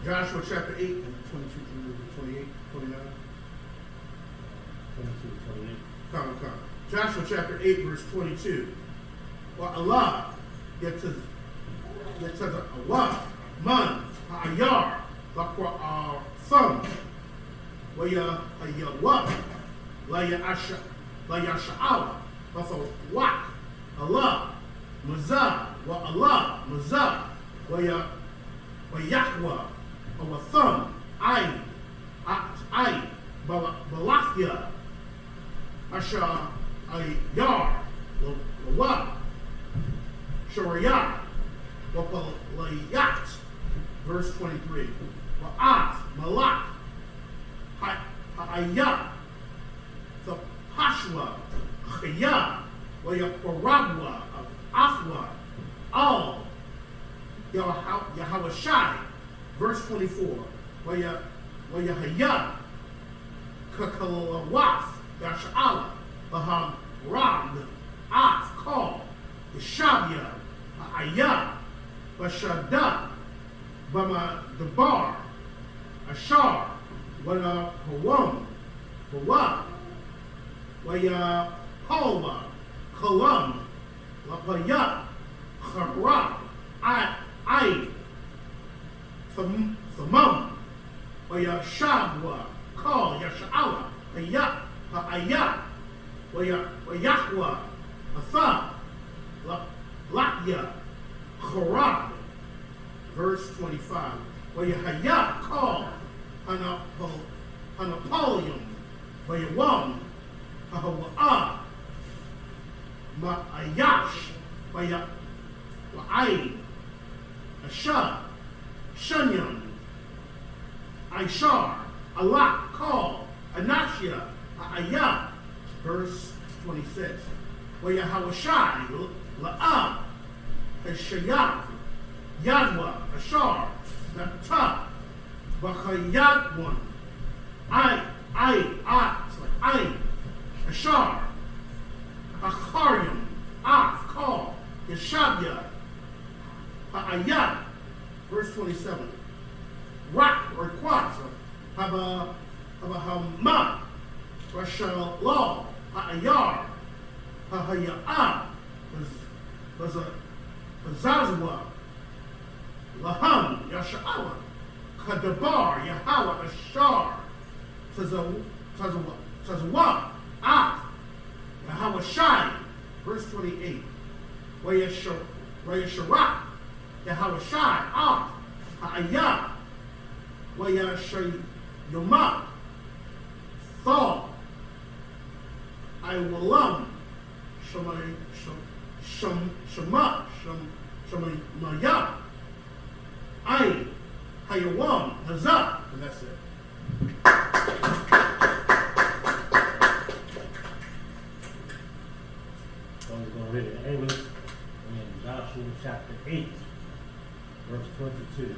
Speaker 9: Joshua chapter 8 and 22 through 28, 29.
Speaker 7: 22, 28.
Speaker 9: Come. Joshua chapter 8, verse 22. Well, Allah, yet says Allah, man, ayar, bakwa thumb, wa ya wa, la ya sha'ala, also wak, Allah, mazah, wa Allah, mazah, wa yahwa, wa thumb, I, balafia, asha, ayar, wa, shariah, wapalayat, verse 23. Wa'at, malak, ha'ayat, the hashwa, chaya, wayaparabwa, afwa, all, Yahawashai, verse 24. Wayahaya, kakalawaf, yasha'ala, laham rag, af, call, Yeshabia, Ayah, Bashada, Bama Dabar, Ashar, Waya Hawam, Hawa, Waya Hawa, Kalam, Lapaya, Khara, I, Samam, Waya Shabwa, Kal, Yasha'ala, Ha'ayat, Wayahwa, Atha, Lakya, Kharab. Verse 25. Wayahaya, Kal, Hanapolium, Wayawam, Hahawa'a, Ma'ayash, Wa'ai, Asha, Shunyan, Aishar, Alak, Kal, Anashia, Ayah. Verse 26. Wayahawashai, La'ah, Hashayat, Yadwa, Ashar, Napta, Bakayatwan, Ashar, Acharium, Af, Kal, Yeshabya, Ha'ayat. Verse 27. Rak or Quat, Habahama, Rashalah, Ha'ayar, Ha'aya'ah, Bazazwa, Laham, Yasha'ala, Kadabar, Yahawa, Ashar, Tazwa, Af, Yahawa Shai. Verse 28. Wayasharak, Yahawa Shai, Af, Ha'ayah, Wayashayoma, Thaw, Iwalam, Shamayah, I, Hayawam, Hazah, and that's it.
Speaker 7: So we're going to read it in English in Joshua chapter 8, verse 22.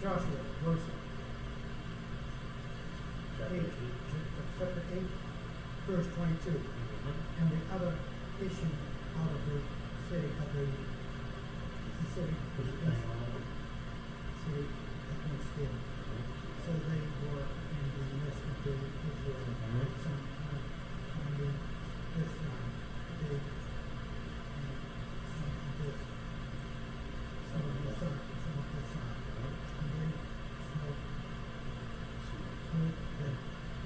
Speaker 10: Joshua, verse 8, chapter 8, verse 22. And the other issued out of the city that was still. So they were in the midst of the Israel. Some on this side, they, some on this, some on this side, some on this side. And they smote them,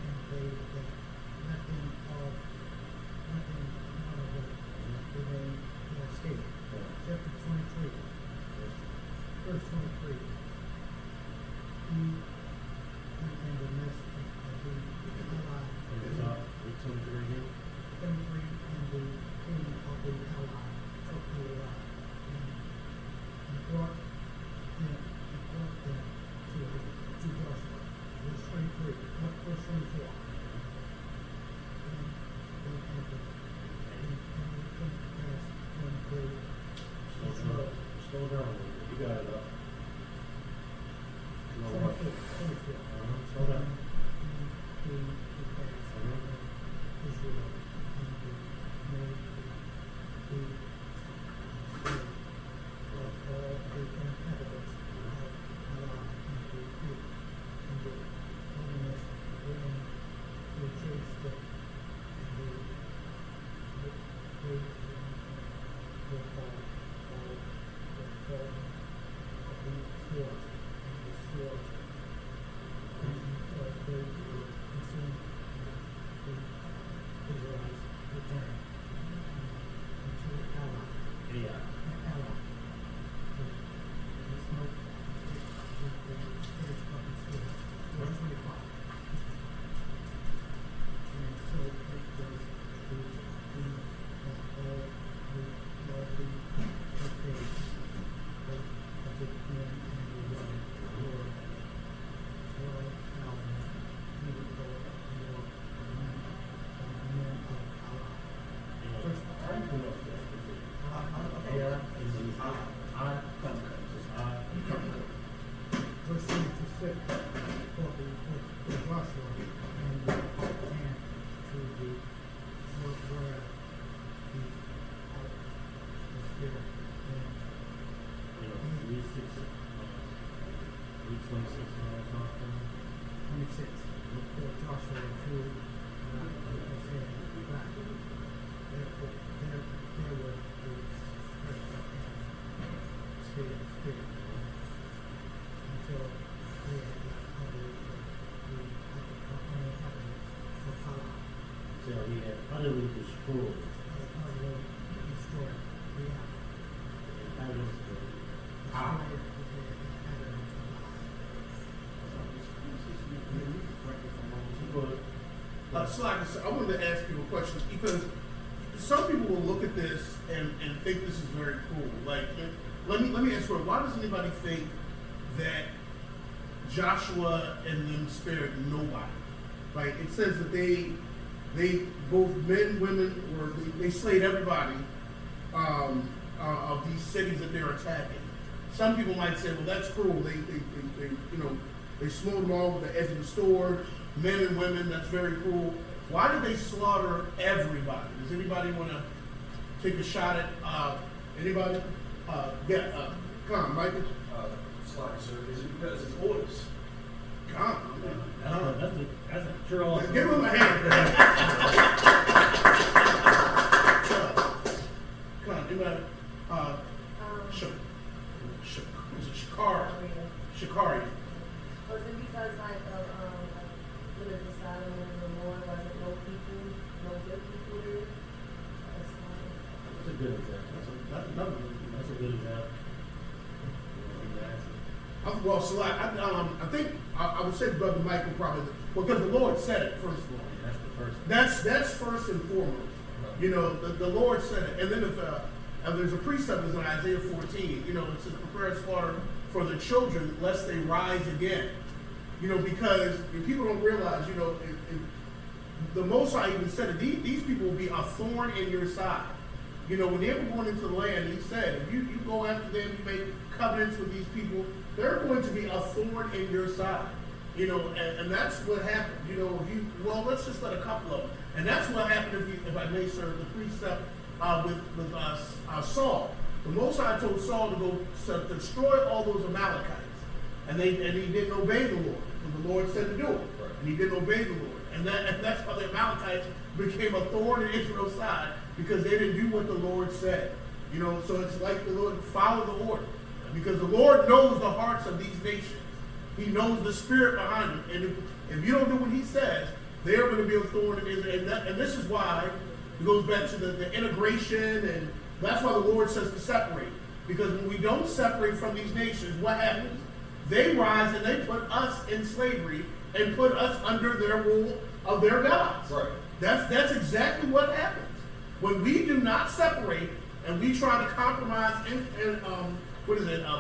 Speaker 10: and they nothing out of it, they escaped. Chapter 23, verse 23. He in the midst of the ally.
Speaker 7: 23 here.
Speaker 10: 23, and the king of the ally took the ally and brought them to Joshua. Verse 23, not verse 24. And they entered, and it came to pass when they
Speaker 7: Slow down a little bit. You got it up. Slow down.
Speaker 10: 24.
Speaker 7: Slow down.
Speaker 10: And came to pass when Israel and the made the of all the inhabitants of Allah and the people and the wilderness wherein 26. Before Joshua drew not his hand back. Therefore, there were the spirit until they had not utterly
Speaker 7: So he had utterly destroyed.
Speaker 10: destroyed the
Speaker 9: So like I said, I wanted to ask you a question because some people will look at this and think this is very cool. Like, let me ask you, why does anybody think that Joshua and them spared nobody? Like, it says that they both men, women, they slayed everybody of these cities that they're attacking. Some people might say, well, that's cruel. They smote them all with the edge of the sword, men and women. That's very cruel. Why did they slaughter everybody? Does anybody want to take a shot at anybody? Come on, Michael.
Speaker 8: Slaughter, sir. Is it because it's orders?
Speaker 9: Come on.
Speaker 7: That's a true awesome.
Speaker 9: Give him a hand. Come on, anybody? Shakari.
Speaker 11: Was it because with the Solomon and the Lord wasn't no good people there?
Speaker 7: That's a good example. That's a good example.
Speaker 9: Well, so I think I would say Brother Michael probably, because the Lord said it first of all.
Speaker 7: Yeah, that's the first.
Speaker 9: That's first and foremost. You know, the Lord said it, and then if there's a precept in Isaiah 14. You know, it says, "Prepare a slaughter for the children, lest they rise again." You know, because people don't realize, you know, the Most High even said it. These people will be a thorn in your side. You know, when they were going into the land, He said, if you go after them, you make covenants with these people, they're going to be a thorn in your side. You know, and that's what happened. You know, let's just let a couple of them. And that's what happened, if I may serve the precept with Saul. The Most High told Saul to go to destroy all those Amalekites. And he didn't obey the Lord. And the Lord said to do it. Right. And he didn't obey the Lord. And that's how the Amalekites became a thorn in Israel's side, because they didn't do what the Lord said. You know, so it's like the Lord, follow the order. Because the Lord knows the hearts of these nations. He knows the spirit behind them. And if you don't do what He says, they're going to be a thorn in Israel. And this is why it goes back to the integration, and that's why the Lord says to separate. Because when we don't separate from these nations, what happens? They rise and they put us in slavery and put us under their rule of their gods. Right. That's exactly what happens. When we do not separate and we try to compromise in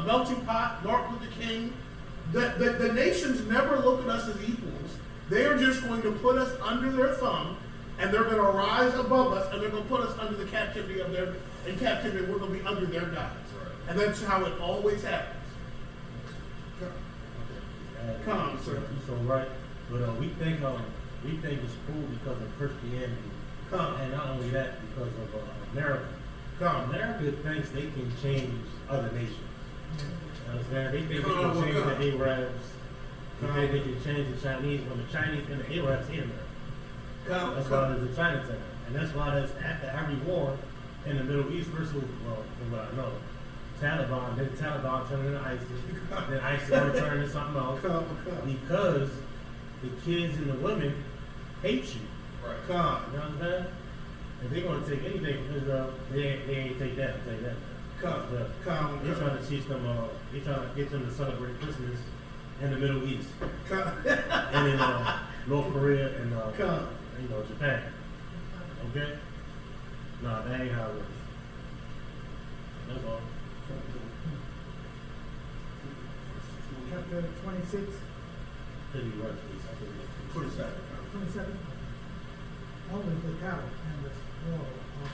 Speaker 9: melting pot, Martin Luther King, the nations never look at us as equals. They are just going to put us under their thumb, and they're going to rise above us, and they're going to put us under the captivity of their, in captivity, we're going to be under their gods. Right. And that's how it always happens. Come on, sir.
Speaker 7: So right, but we think it's cool because of Christianity, and not only that, because of America. America thinks they can change other nations. You understand? They think they can change the Arabs. They think they can change the Chinese, when the Chinese and the Arabs hate America. That's why there's a Chinatown, and that's why there's after every war in the Middle East, first of all, from what I know, Taliban, then Taliban turned into ISIS, then ISIS going to turn into something else, because the kids and the women hate you. Right. You know what I'm saying? If they're going to take anything from Israel, they ain't take that. I'll tell you that. They're trying to teach them, they're trying to get them to celebrate Christmas in the Middle East. And in North Korea and Japan. Okay? No, that ain't how it works. That's all.
Speaker 10: Chapter 26.
Speaker 9: 27.
Speaker 10: Only the cattle and the spoil of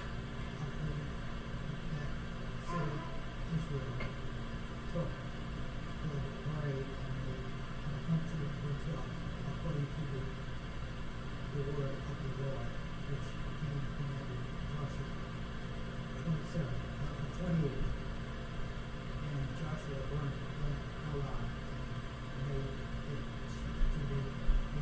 Speaker 10: that city Israel took for the prey and the country itself, according to the word of the Lord, which he commanded Joshua. 28. And Joshua burned Allah and made it to be a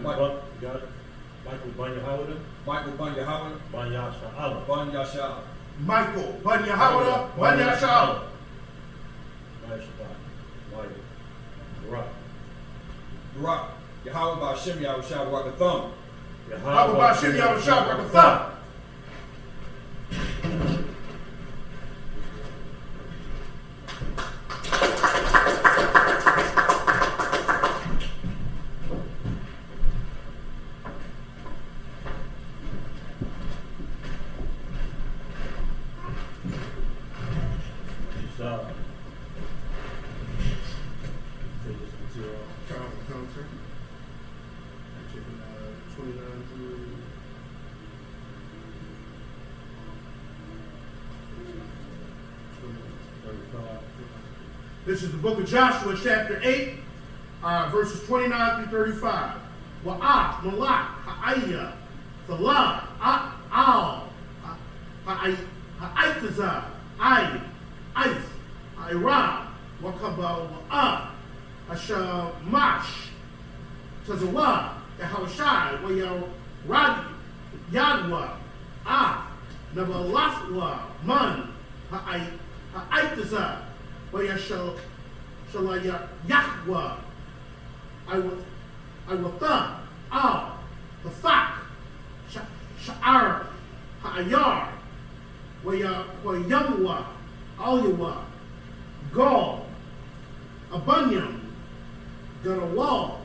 Speaker 8: Michael.
Speaker 7: You got it? Michael Banya Howard.
Speaker 8: Michael Banya Howard.
Speaker 7: Banya Sha'ala.
Speaker 8: Banya Shah.
Speaker 9: Michael Banya Howard. Banya Shah.
Speaker 7: Maya Shabbat. Maya. Barak.
Speaker 8: Barak. Yahweh Ba'Shem Yahushua Barakatham.
Speaker 9: Yahweh Ba'Shem Yahushua Barakatham. This is the book of Joshua, chapter 8, verses 29 through 35. Wa'at, Malak, Ha'ayya, Salah, Al, Ha'aytazah, Ais, Ha'irah, Wakaba, Wa'at, Ashamash, Tazawah, Yahawashai, Wayarad, Yadwa, Nabalaswa, Man, Ha'aytazah, Waya Shalaya Yahwa, I will thumb, the Thak, Sha'ar, Ha'ayar, Waya Yamwa, Alyawa, Gol, Abanyam, Garawal,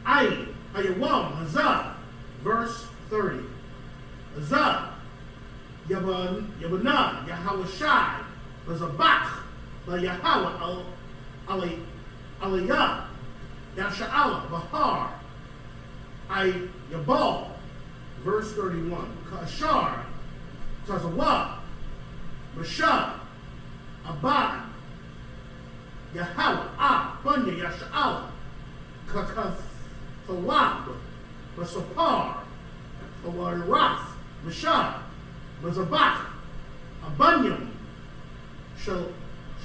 Speaker 9: Ayawam, Hazah, verse 30. Hazah, Yabanah, Yahawashai, Razabach, Yahweh Aliyah Yasha'ala Bahar Yabal, verse 31. Kashar Tazawah Mashah Abad Yahweh Banya Yasha'ala Kakathawab Masapar Tawaras Mashah Mazabak Abanyam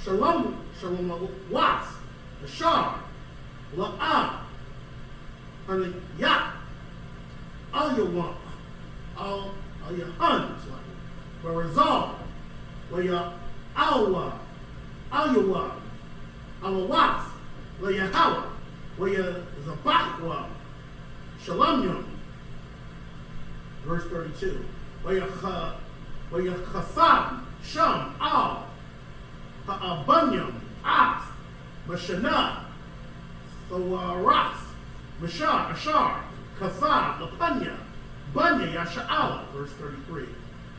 Speaker 9: Shalom Was, Ashar, La'ah, and Yah, all your want, all your huns, were resolved, where your Alwa, Alyawa, Alawas, where your Hawa, where your Zabakwa, Shalomyam, verse 32, where your Chasam, Sham, Al, Ha'abanyam, As, Mashana, Thawaras, Mashar, Ashar, Kathah, Lapanya, Banya, Yasha'ala, verse 33.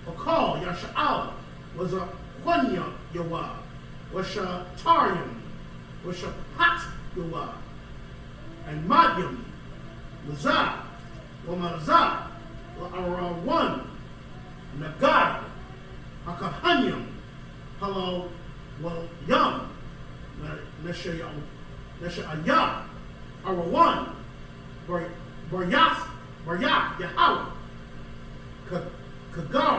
Speaker 9: Fakal, Yasha'ala, was a Quanya Yawa, was a Taryam, was a Pat Yawa, and Madyam, Lazah, Wamazah, La'arawan, Nagad, Hakahanyam, Hello, well, Yum, Neshayah, Arawan, Baryas, Yahweh, Kagar,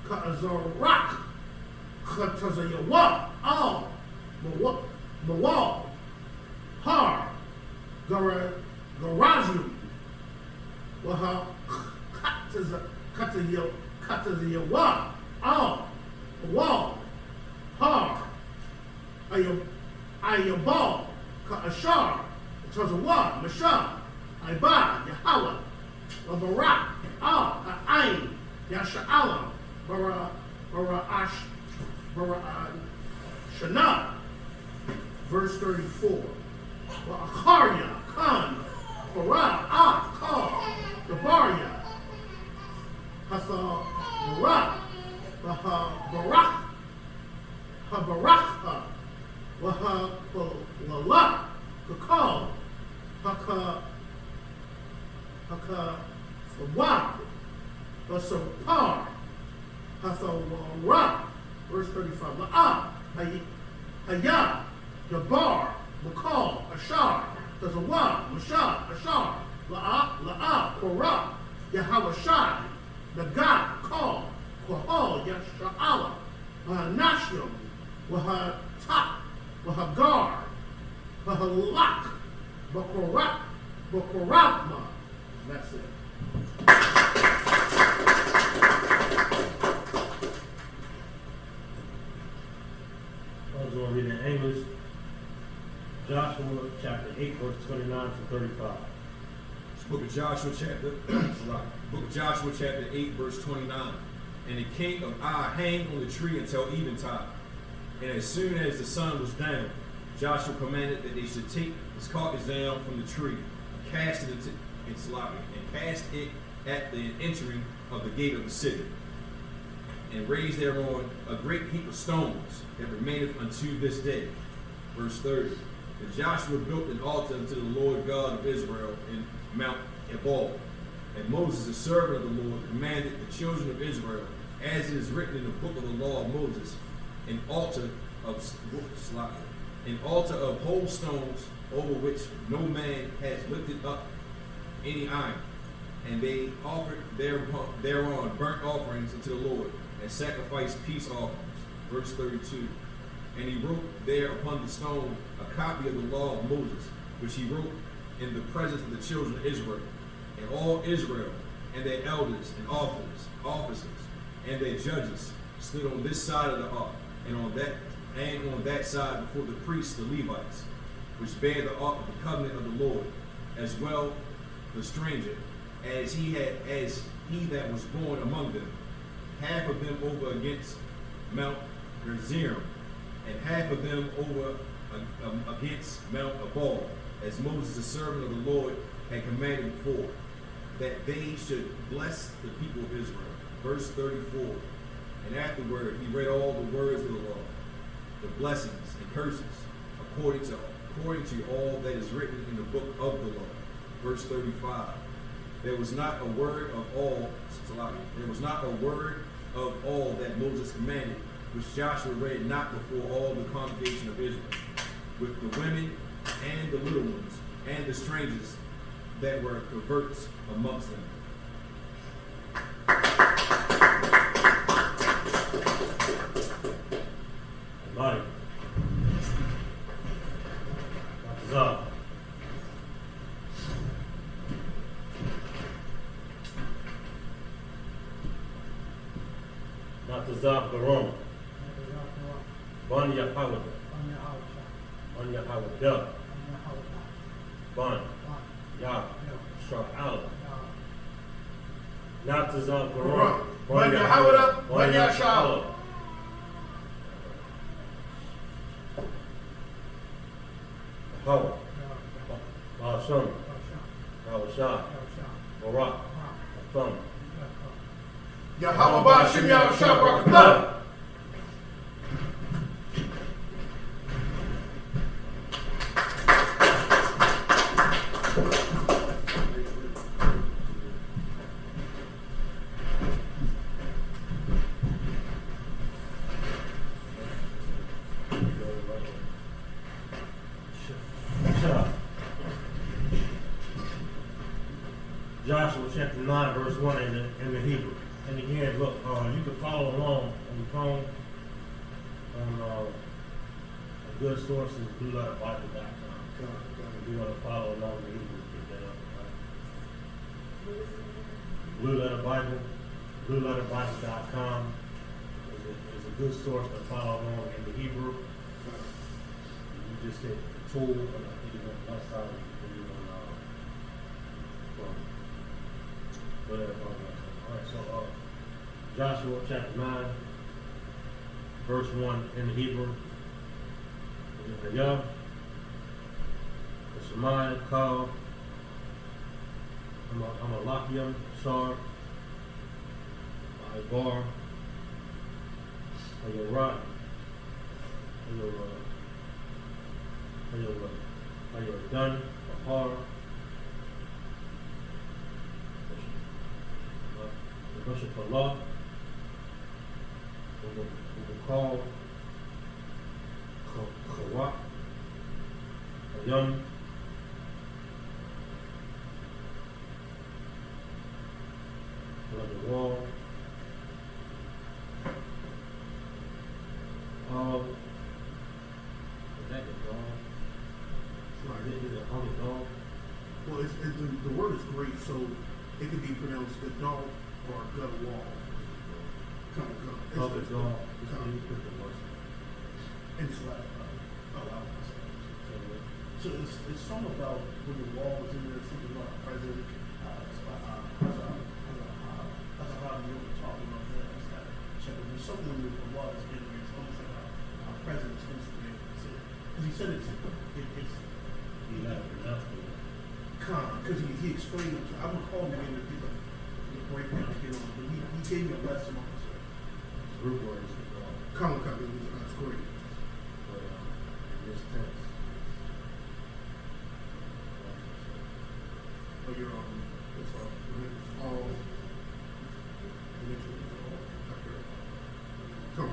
Speaker 9: Ka'azarak, Katazayawa, Al, Mawal, Har, Garazium, Waha, Katazayawa, Al, Wall, Har, Ayabal, Ka'ashar, Tazawah, Mashah, Ibad, Yahweh, Barak, Ain, Yasha'ala, Shana, verse 34. Acharya, Khan, Parah, Kal, Gabaria, Hatha, Barak, Barak, Habarakha, Waha, Kakal, Sawab, Basapar, Hathawara, verse 35. La'ah, Hayah, Jabar, Bakal, Ashar, Tazawah, Mashah, Ashar, La'ah, Korah, Yahawashai, Nagad, Kal, Kohol, Yasha'ala, Nashim, Wahatap, Wahagar, Wahalak, Bakorat, Bukurama. That's it.
Speaker 7: I was going to read in English. Joshua chapter 8, verse 29 to 35.
Speaker 8: Book of Joshua chapter, Book of Joshua chapter 8, verse 29. And the king of Ai hanged on the tree until eventide. And as soon as the sun was down, Joshua commanded that they should take his carcass down from the tree, cast it into its lobby, and cast it at the entering of the gate of the city, and raise thereon a great heap of stones that remaineth unto this day. Verse 30. And Joshua built an altar unto the Lord God of Israel in Mount Ebal. And Moses, the servant of the Lord, commanded the children of Israel, as it is written in the book of the law of Moses, an altar of whole stones, over which no man has lifted up any iron. And they offered thereon burnt offerings unto the Lord, and sacrificed peace offerings. Verse 32. And he wrote there upon the stone a copy of the law of Moses, which he wrote in the presence of the children of Israel. And all Israel, and their elders and officers, and their judges stood on this side of the ark, and on that side before the priests, the Levites, which bear the ark of the covenant of the Lord, as well the stranger, as he that was born among them, half of them over against Mount Gerizim, and half of them over against Mount Ebal, as Moses, the servant of the Lord, had commanded before, that they should bless the people of Israel. Verse 34. And afterward he read all the words of the law, the blessings and curses, according to all that is written in the book of the law. Verse 35. There was not a word of all that Moses commanded, which Joshua read not before all the congregation of Israel, with the women and the little ones and the strangers that were converts amongst them.
Speaker 7: Everybody. What's up? Natazab Garom. Bon Yahawad. Bon Yahawad. Bon Yah Sha'al. Natazab Garom.
Speaker 9: Bon Yahawad. Bon Yahsha'al.
Speaker 7: Hawa. Ba'asham. Ba'ashah. Barak. Atham.
Speaker 9: Yahweh Ba'ashim Yahushua Barakatah.
Speaker 7: Joshua chapter 9, verse 1 in the Hebrew. And again, look, you can follow along on the phone on a good source is BlueLetterBible.com. If you want to follow along the Hebrew, pick that up. Right? BlueLetterBible.com is a good source to follow along in the Hebrew. You just hit the tool, and I think it's on one side, and you're whatever. All right, so Joshua chapter 9, verse 1 in the Hebrew. Yah, the Shemai, Kal, Amalakiam, Shar, Ibar, Ayorat, Ayoradun, Bahar, the worship of Allah, we will call Kawak, Ayam, on the wall, is that the dog? Is it a holy dog?
Speaker 9: What? the word is great, so it could be pronounced Gadol or Gadwal. Come. It's like, so it's something about when the wall was in there, something about the president, that's a hard you were talking about that. There's something with the wall that's in there, it's almost like a president's instrument. Because he said it's because he explained it to, I'm going to call him again to give a breakdown here on it, but he gave me a lesson on this.
Speaker 7: Root words.
Speaker 9: Come, that's great.
Speaker 7: But in this text,
Speaker 9: But you're on, it's all, come.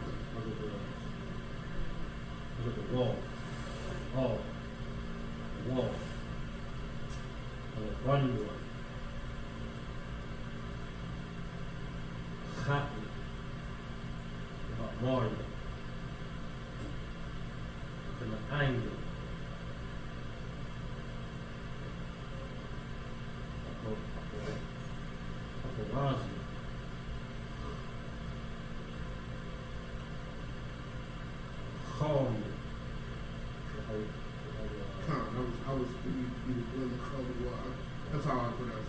Speaker 7: look at the wall. Oh, the wall. And the running one. Happy. About Mario. And the anger. Paparazzi. Calm.
Speaker 9: I was you in the color water. That's how I pronounce it.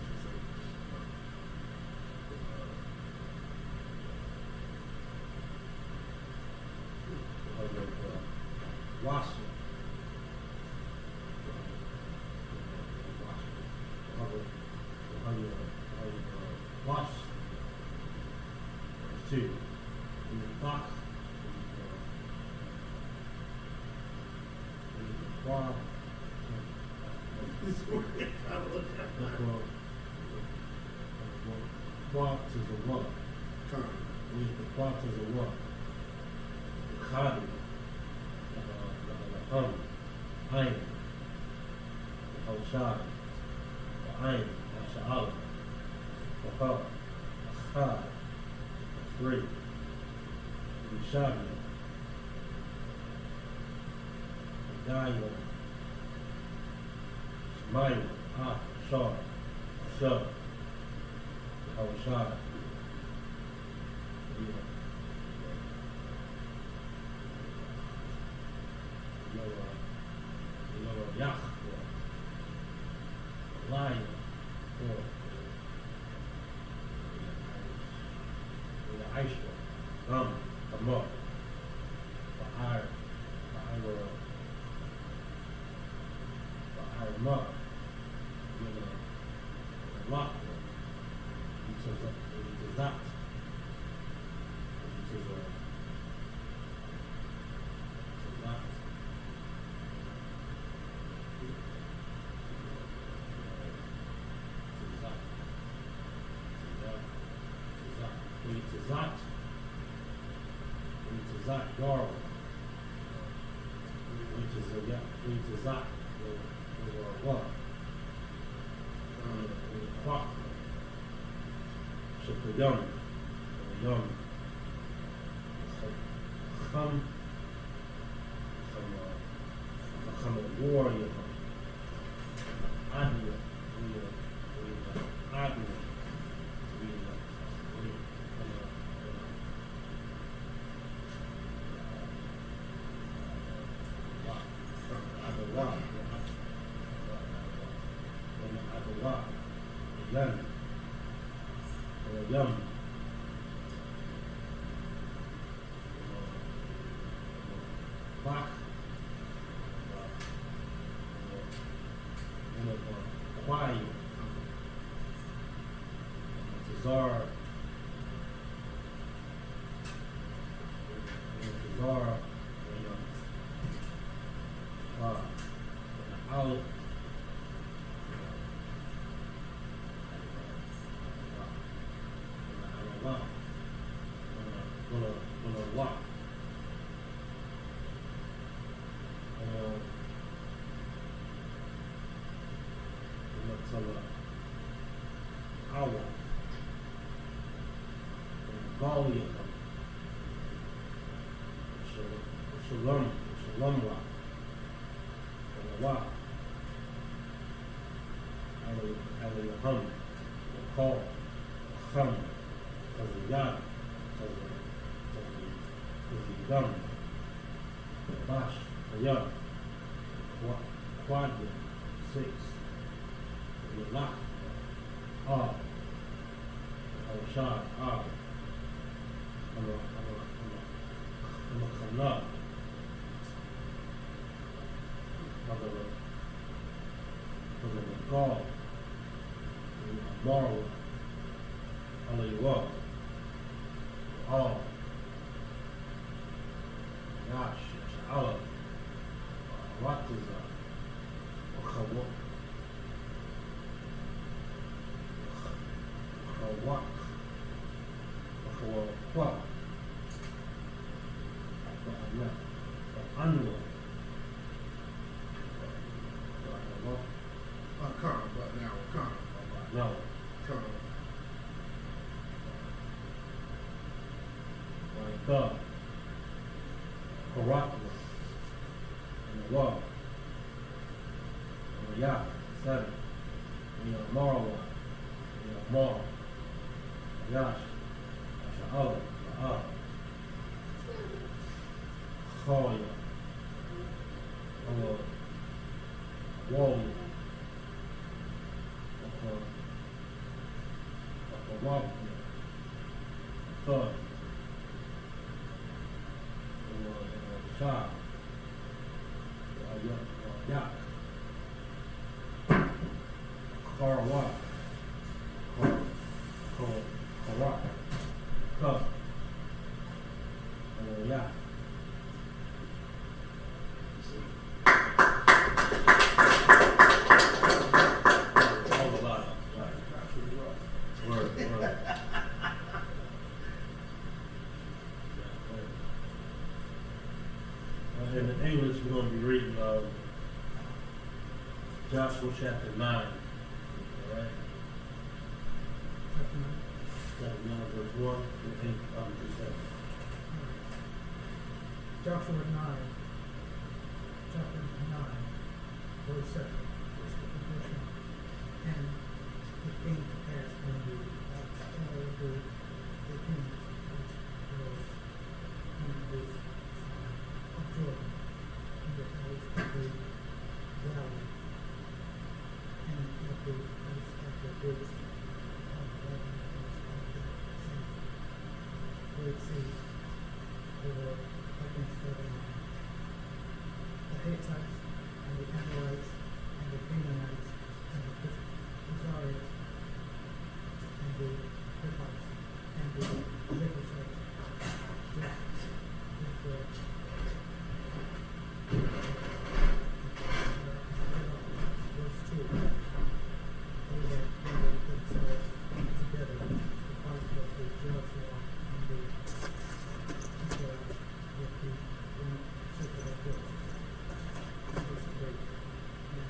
Speaker 7: Wasa. Was. Two. Bach. Wow. What is a what? The what is a what? Khadi. Ain. Al-Shad. Ain. Al-Sha'al. Al-Khad. Al-Khad. Three. Al-Shabi. Al-Dayo. Shmail. Shah. Shah. Al-Shad. Yach, lion, the ice come up, the iron up, lock, it is that, Zach Darwin, which is Zach, what? Quack. So the young, come a warrior, Admiral, quiet, Zara, out. Shalom, the hum, the call, hum, because of Yah, because of Yum, the Bash, the Yum, Quadrant, 6, the Lock, Ah, Shah, Ah, I'm a Khanah, because of the God, Marwa, Allah, all, Yash, Allah, Ratiza, Khawak, Khawak, Anwar,
Speaker 9: Come, but now, come.
Speaker 7: no,
Speaker 9: Come.
Speaker 7: God, Karatma, and the law, and the Yah, 7, and the Marwa, and the Mar, Yash, Sha'ala, Ma'ah, Khaya, Wall, Thud, Shah, Yak, Karwa, Karak, Kub, Yak. In English, we're going to be reading Joshua chapter 9. All right? Chapter 9, verse 1 through 7.
Speaker 10: Joshua 9, chapter 9, verse 7. Is the condition. And it came to pass when the kings which were in this of Jordan, in the place of the valley, and at the place of the gates of the Great Sea, over against the Hittites, and the Amorites, and the Canaanites, and the Perizzites, and the Hittites, and the Jebusites, verse 2. They had gathered themselves together to fight with Joshua and the Israelites with the circle of Jordan. Verse 3.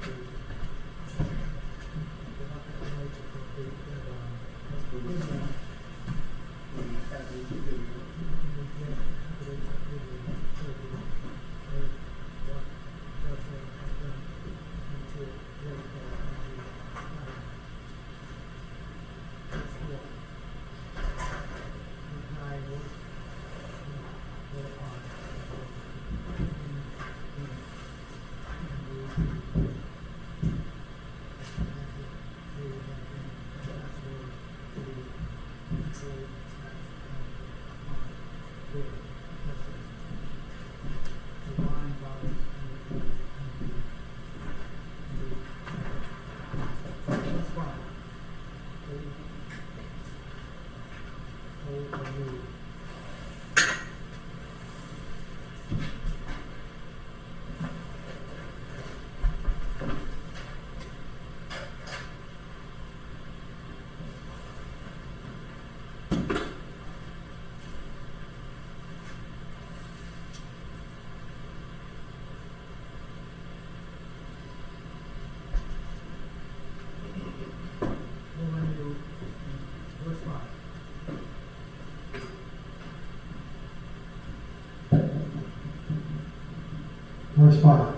Speaker 12: Verse 5.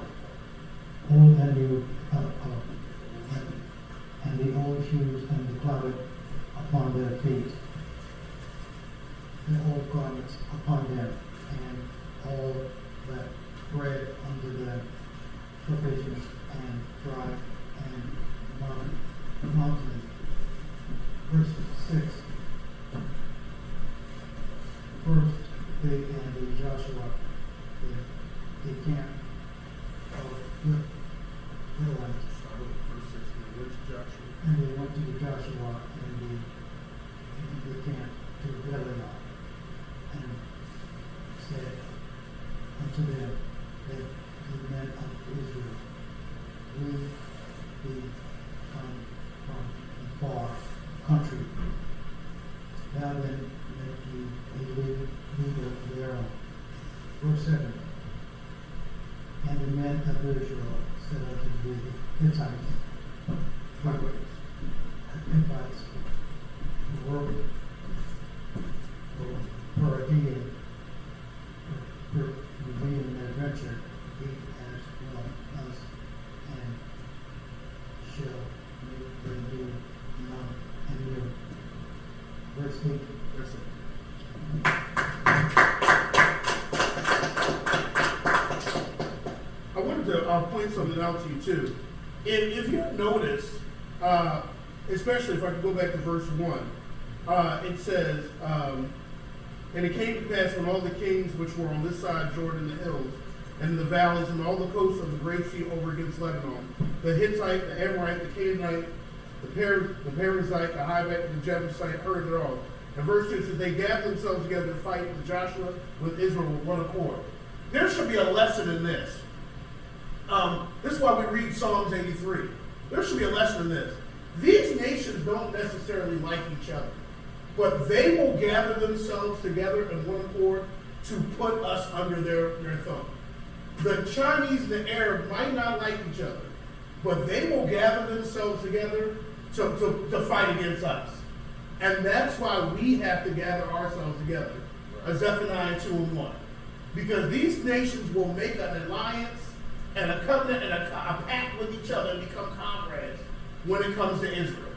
Speaker 12: Old and new, and the old human
Speaker 10: Joshua, they can't, with Israelites. And they went to Joshua and they camped to Gilead and said unto them that the men of Israel, we be come from a far country. Now then, let ye a leader thereof. Verse 7. And the men of Israel said unto the Hittites, Hivites, who work for a day, revealing their adventure, be as well us, and shall make their new among and new. Verse 8.
Speaker 9: I wanted to point something out to you too. If you notice, especially if I could go back to verse 1, it says, and it came to pass when all the kings which were on this side Jordan, the hills, and the valleys, and all the coasts of the great sea over against Lebanon, the Hittite, the Amorite, the Canaanite, the Perizzite, the Hivite, and the Jebusite heard thereof. And verse 2 says, they gathered themselves together to fight with Joshua, with Israel, with one accord. There should be a lesson in this. This is why we read Psalms 83. There should be a lesson in this. These nations don't necessarily like each other, but they will gather themselves together in one accord to put us under their thumb. The Chinese and the Arab might not like each other, but they will gather themselves together to fight against us. And that's why we have to gather ourselves together, as Zephaniah 2:1. Because these nations will make an alliance and a covenant and a pact with each other and become comrades when it comes to Israel.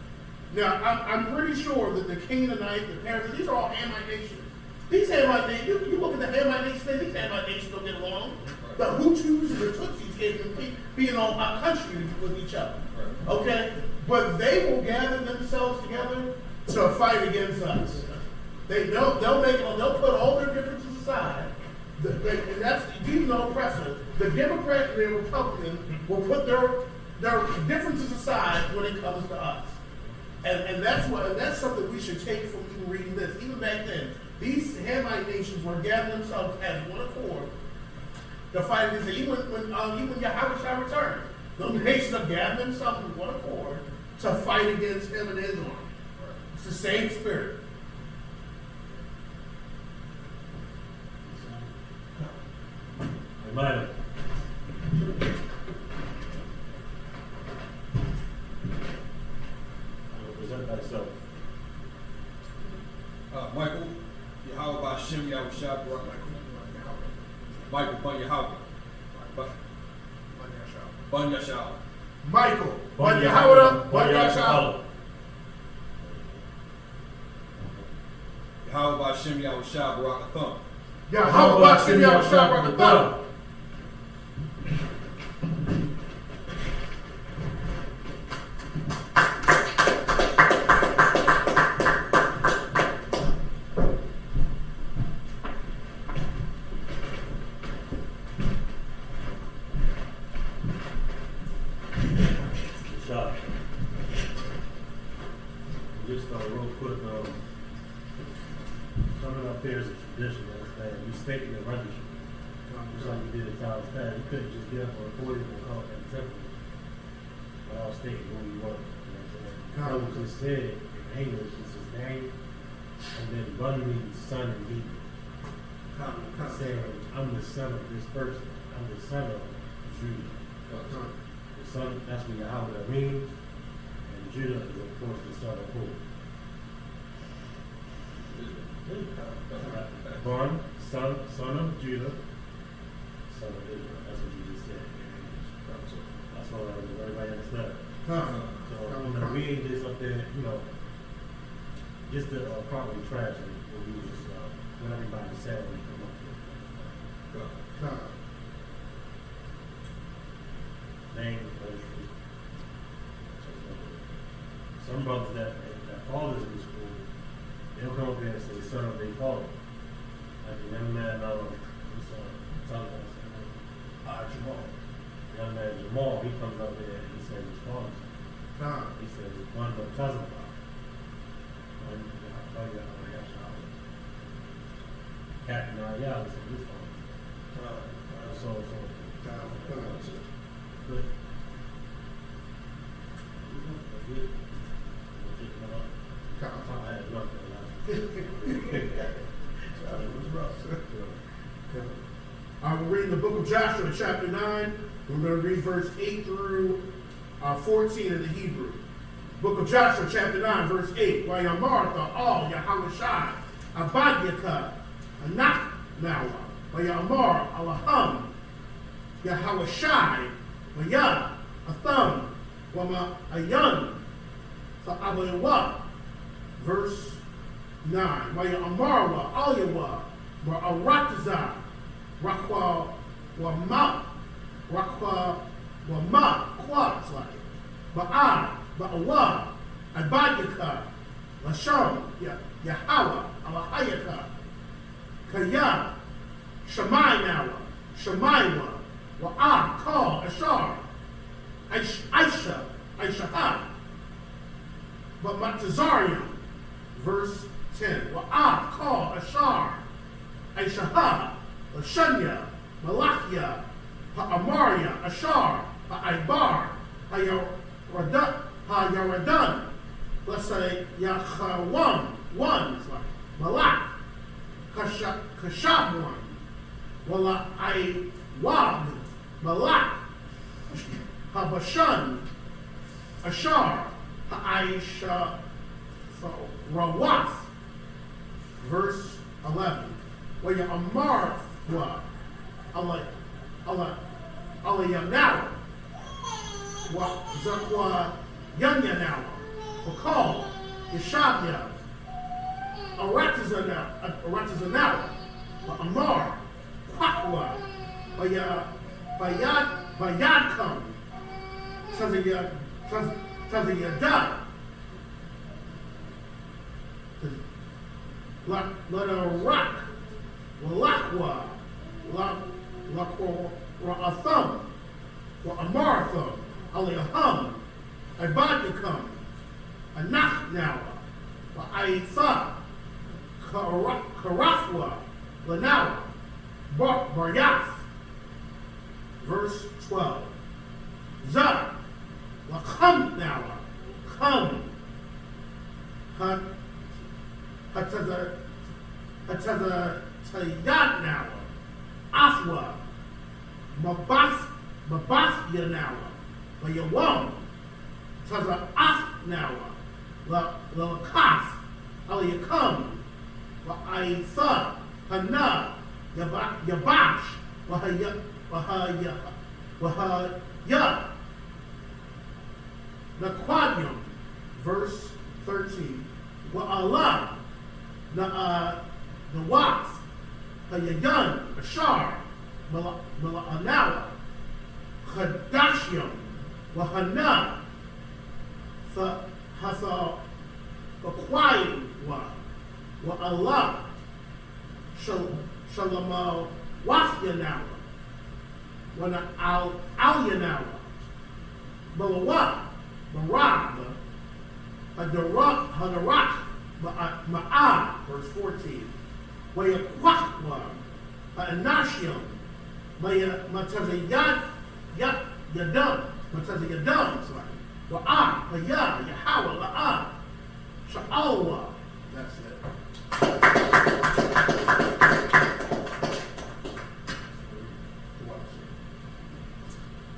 Speaker 9: Now, I'm pretty sure that the Canaanite, the Perizzite, these are all Hamite nations. These Hamite nations, you look at the Hamite nations, these Hamite nations don't get along. The Hutus and the Tutsis can't be in all our country with each other. Okay? But they will gather themselves together to fight against us. They'll put all their differences aside. And that's even the oppressor. The Democrat and the Republican will put their differences aside when it comes to us. And that's something we should take from even reading this. Even back then, these Hamite nations were gathering themselves as one accord to fight against it. Even when Yahweh returned, those nations are gathering themselves in one accord to fight against him and his army. It's the same spirit.
Speaker 7: Amen. Present thyself.
Speaker 8: Michael, Yahweh Bashem, Yahweh Shah, Michael, Ban Yahweh. Ban Yashah.
Speaker 9: Michael, Ban Yahweh, Ban Yashah.
Speaker 8: Yahweh Bashem, Yahweh Shah, Barak Atham.
Speaker 9: Yahweh Bashem, Yahweh Shah, Barak Atham.
Speaker 7: Just real quick, coming up there is a tradition, understand? You state your rendition. Just like you did at times past. You couldn't just get up on a podium and call it a temple without stating who you were. You know what I'm saying? God just said in English, it's his name, and then Bun means son in Hebrew. Saying, I'm the son of this person. I'm the son of Judah. The son, that's what Yahweh means. And Judah is, of course, the son of who? Born, son of Judah, son of Israel. That's what you just said. That's all everybody understand. So I'm going to read this up there, just to properly trash it. We'll use this, what everybody said when you come up here. Name, ministry. Some brothers that fathers in school, they'll come up here and say, son of their father. Like the young man, reality of this phone. So, good.
Speaker 9: We're reading the book of Joshua, chapter 9. We're going to read verse 8 through 14 in the Hebrew. Book of Joshua, chapter 9, verse 8. Vayamartha al Yahawashai Abadyaka Anak Nawa Vayamar Alaham Yahawashai Vaya Atham Wama Ayan Sa'abayawa. Verse 9. Vayamarwa Alyawa Ma'arataza Rakwa Wama Rakwa Wama Kwa it's like Ba'a Ba'awa Abadika Lasham Yahawa Alahayaka Kaya Shamaynawa Shamaywa Wa'a Ka Ashar Aishaha Matazarian. Verse 10. Wa'a Ka Ashar Aishaha Lashanya Malachya Ha'amaria Ashar Ha'aibar Ha'yaradan. Let's say Yachawam, one, it's like Malak, Kashab one, Wala Aiwab, Malak, Habashan, Ashar, Ha'aisha, Rawath. Verse 11. Where you Amar wa Alayanawa wa Zakwa Yanyanawa Wakal Yeshabya Aratazanawa Amar Kwakwa Bayadkam Tazayada Let a rock Walakwa Lakwa Ra'atham wa Amartham Aliyaham Ibadikam Anachnawa wa Aitha Karafwa Lanawa Baryath. Verse 12. Zah Lakam Nawa Kam Hataza Tayat Nawa Afwa Mabas Yanawa Yawam Taza Af Nawa Lakas Aliyakam Aitha Hana Yabash Wahaya Naquadium. Verse 13. Wa'ala Nawaf Hayayan Ashar Mala'anawa Khadashyam Wahana Hasa Bakwai Wa'ala Shalama Wafyanawa Wana Al-Yanawa Malawa Marab Hadarak Ma'ah. Verse 14. Wayakwakwa Anashiam Matazayad Yadam Matazayadam. It's like Wa'ah Haya Yahawa La'ah Sha'alwa. That's it.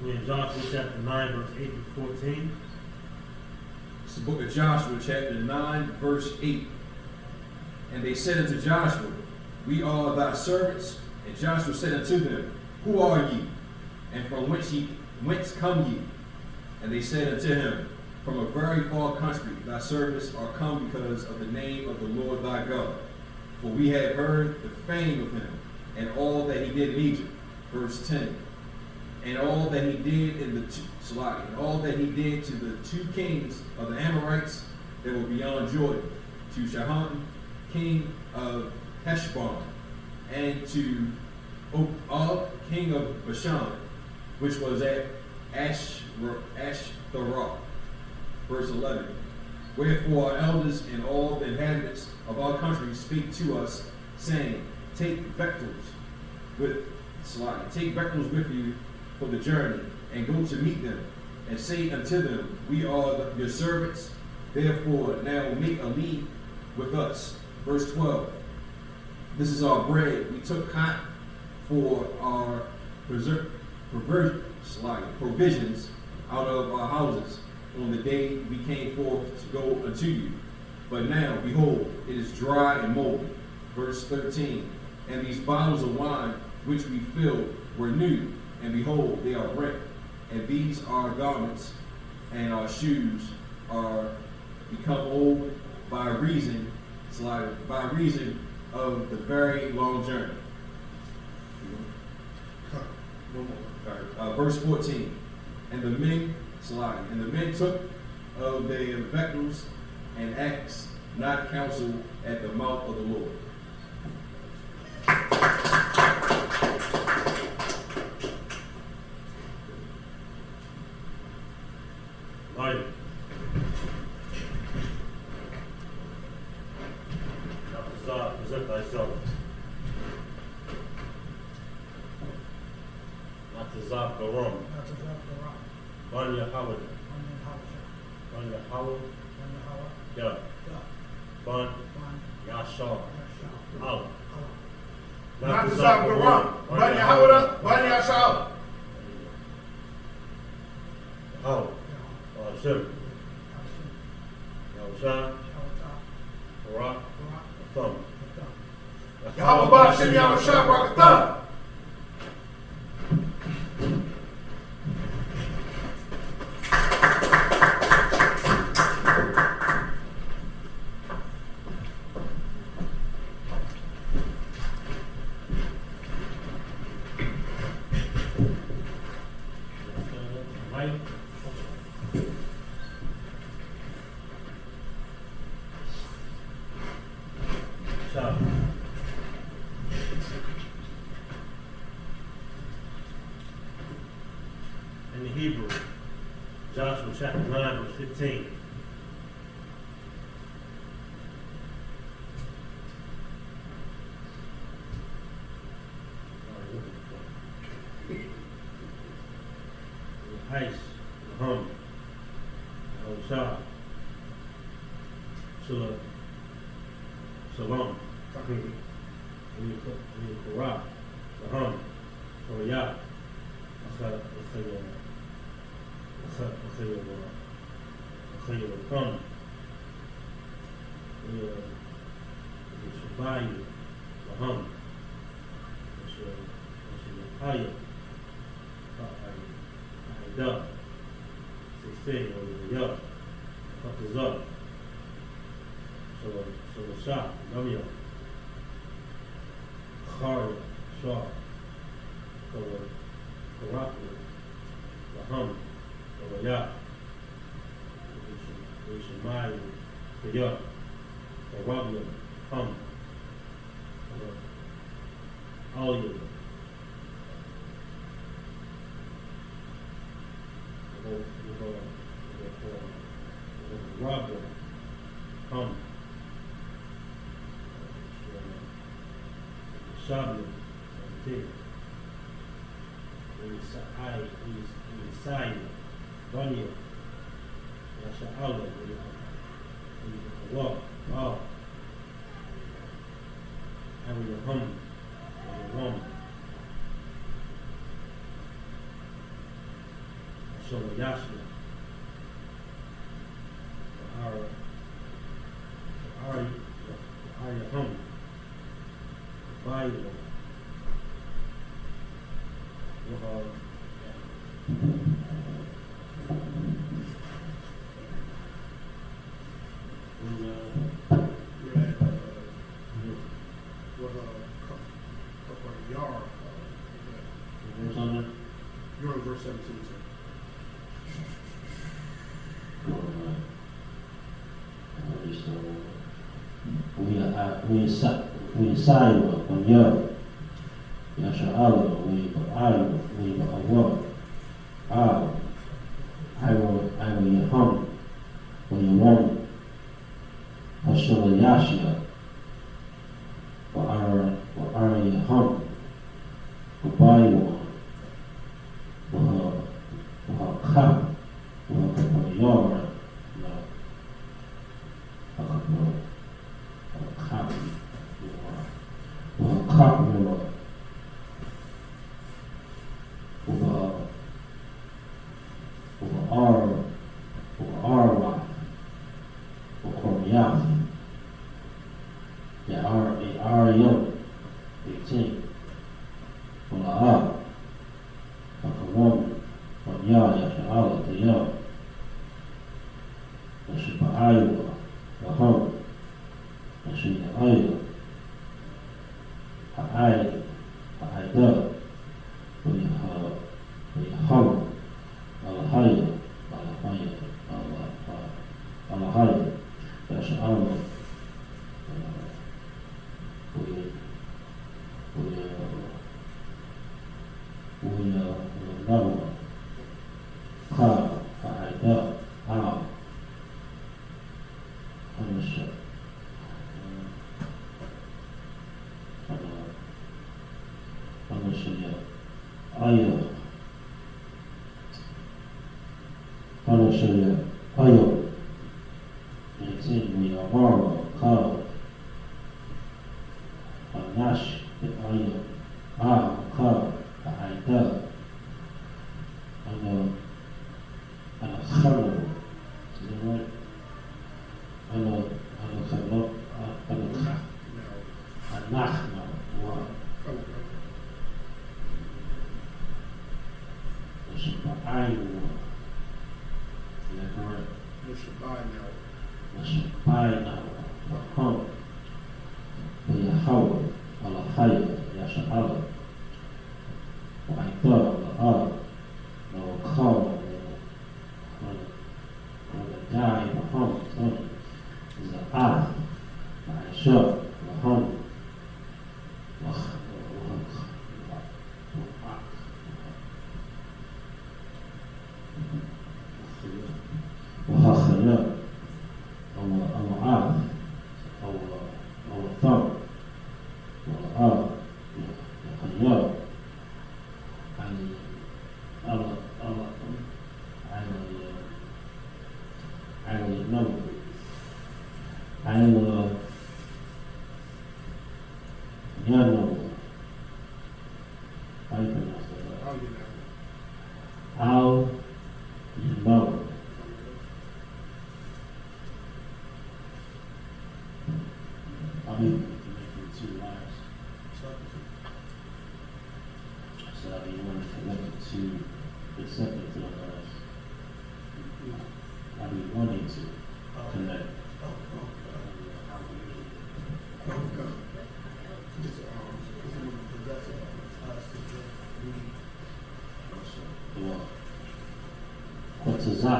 Speaker 7: We're in Joshua chapter 9, verse 8 to 14.
Speaker 8: It's the book of Joshua, chapter 9, verse 8. And they said unto Joshua, We are thy servants. And Joshua said unto them, Who are ye? And from whence come ye? And they said unto him, From a very far country thy servants are come because of the name of the Lord thy God. For we have heard the fame of him, and all that he did in Egypt. Verse 10. And all that he did and all that he did to the two kings of the Amorites that were beyond Jordan, to Sihon, king of Heshbon, and to Og, king of Bashan, which was at Ashtaroth. Verse 11. Wherefore our elders and all the inhabitants of our country speak to us, saying, take vectors with you for the journey, and go to meet them, and say unto them, we are your servants, therefore now make a league with us. Verse 12. This is our bread. We took hot for our provisions out of our houses on the day we came forth to go unto you. But now, behold, it is dry and moldy. Verse 13. And these bottles of wine which we filled were new, and behold, they are rent. And these our garments and our shoes are become old by reason of the very long journey. Verse 14. And the men took of their vessels and asked not counsel at the mouth of the Lord.
Speaker 7: Light. Now present thyself. Not to Zab the rum. Ban Yahweh. Ban Yahweh. Yeah. Ban Yashar. Allah.
Speaker 9: Not to Zab the rum. Ban Yahweh. Ban Yashar.
Speaker 7: Yahweh. Hashem. Yahusha. Barak. Thumb.
Speaker 9: Yahweh Hashem Yahusha Barak Thumb.
Speaker 7: In the Hebrew, Joshua chapter 9, verse 15. Heis, Hum, Shah, Shalom, Shalom, Korah, Saham, Koryah, Come, Shabayu, Laham, Shahaya, Aida, 16, Yah, Fatazah, Shah, Namya, Kharya, Shah, Karakla, Laham, Yah, Shemayu, Yah, Karabya, Hum, Alya, Rabba, Hum, Shabya, Isaiah, Banya, Yasha'ala, Walk, Wow, Harry Hum, Wam, Shomayashia, Arya Hum, Bible,
Speaker 9: You're in verse 17, sir.
Speaker 12: We sign on your Yasha'ala, we award. I will Yahum, we want Hashem Yashia, for our والعار فكمان ويا يشعر الديار نشب عيوة وهم نشيد أيضا فعاي فعيدا ويحم الحي الحي يشعر والنوى قال فعيدا أيضا يتم يمر قال الناس أيضا قال فعيدا أنا خلو أنا خلو النحن وشبعين وشبعين وهم ويحول على خير يشعر وعيدار الأرض لو قام وداعي وهم إذا عرف معيشات وهم وخخلاء أو عرف أو ثمر والأرض يخيار على النوم على ينوم أو ينوم I mean, making 2 lives. So you want to connect it to the second to the lives. I mean, wanting to connect. Quantizar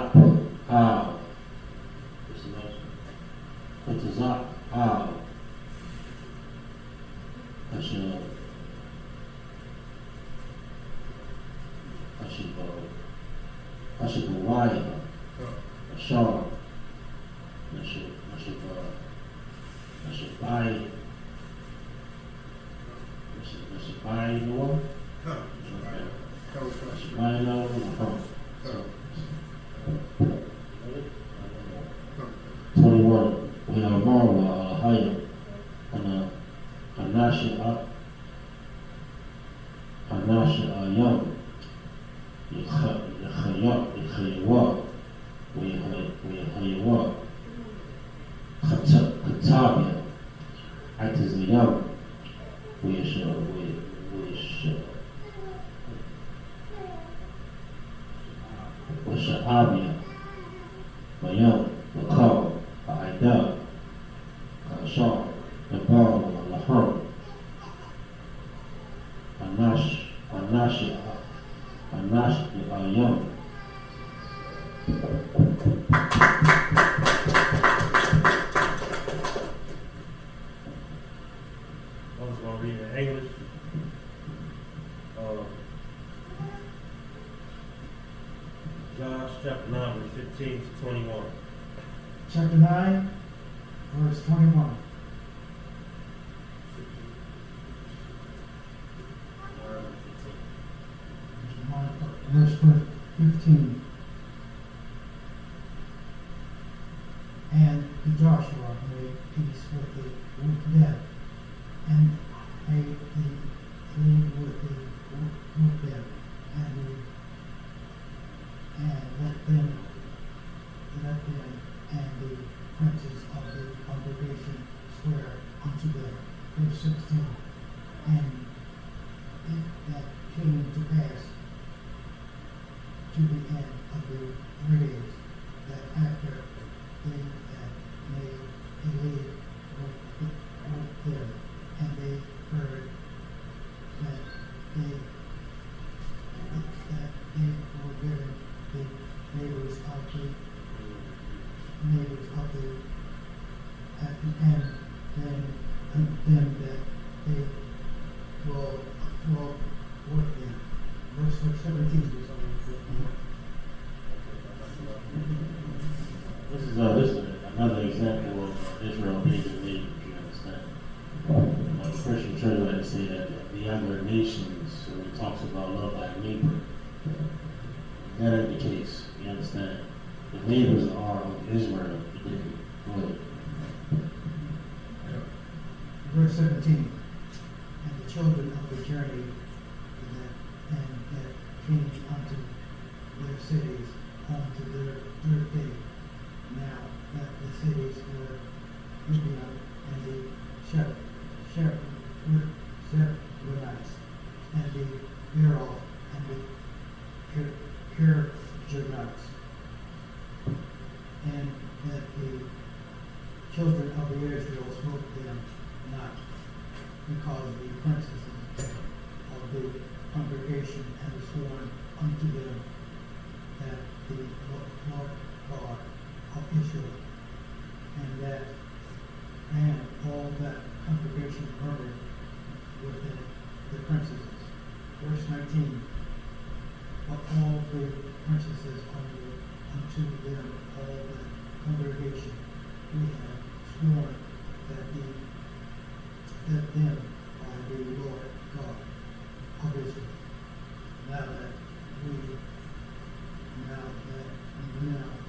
Speaker 12: أشب وايد الشعر أشب باي نور أشب باي نور 21 we are more higher and الناشئ young يخيوات ويخيوات خطابية اعتزالية وشعابية ويوم وقوم وعداء كشعر البار واللحم الناشئ اليوم
Speaker 7: I was going to read in English. Josh chapter 9, verse 15 to 21.
Speaker 10: Chapter 9, verse 21. Verse 15. And Joshua made peace with them, and made the league with them, and let them and the princes of the congregation swear unto them. Verse 16. And if that verse 17 is on
Speaker 12: This is another example of Israel being the neighbors, you understand? The Christian church like to say that the other nations, when it talks about love thy neighbor, that ain't the case, you understand? The neighbors are of Israel. Go ahead.
Speaker 10: Verse 17, and the children of the journey that came unto their cities unto their third day. Now that the cities were Gibeon and the Shepherites and the Beeroth and the Kirjanites, and that the children of the Israel smote them not, because the princes of the congregation had sworn unto them that the Lord God of Israel, and all that congregation murmured within the princesses. Verse 19, but all the princesses unto them, all the congregation, we have sworn that them by the Lord God of Israel. Now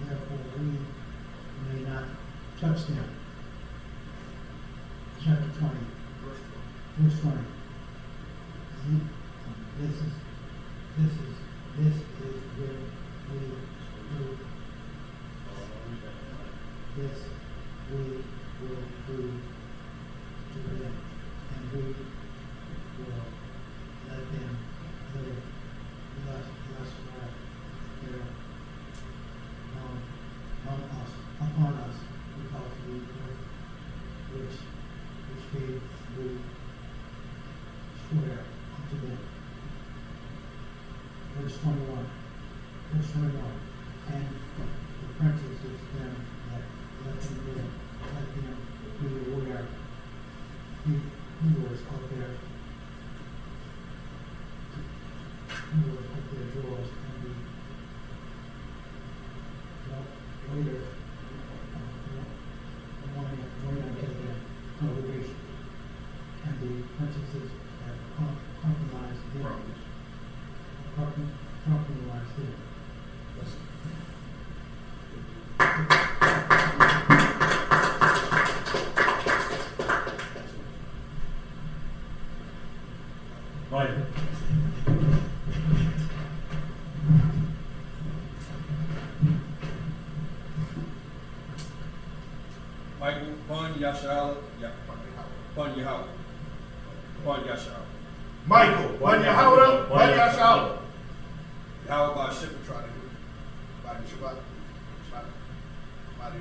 Speaker 10: therefore we may not touch them. Chapter 20, verse 20. This is where we do. This we will do to them, and we will let them live less their upon us, because we were which gave we swear unto them. Verse 21. And the princesses them that let them live, let them be aware, who was up there drawers, and the later went unto the congregation, and the princesses that compromised them. Compromised them.
Speaker 8: Michael, Pun Yashal, Pun Yahweh. Pun Yashal.
Speaker 9: Michael, Pun Yahweh, Pun Yashal.
Speaker 8: How about Ship?
Speaker 9: Try to do it. Body Shabbat. Body.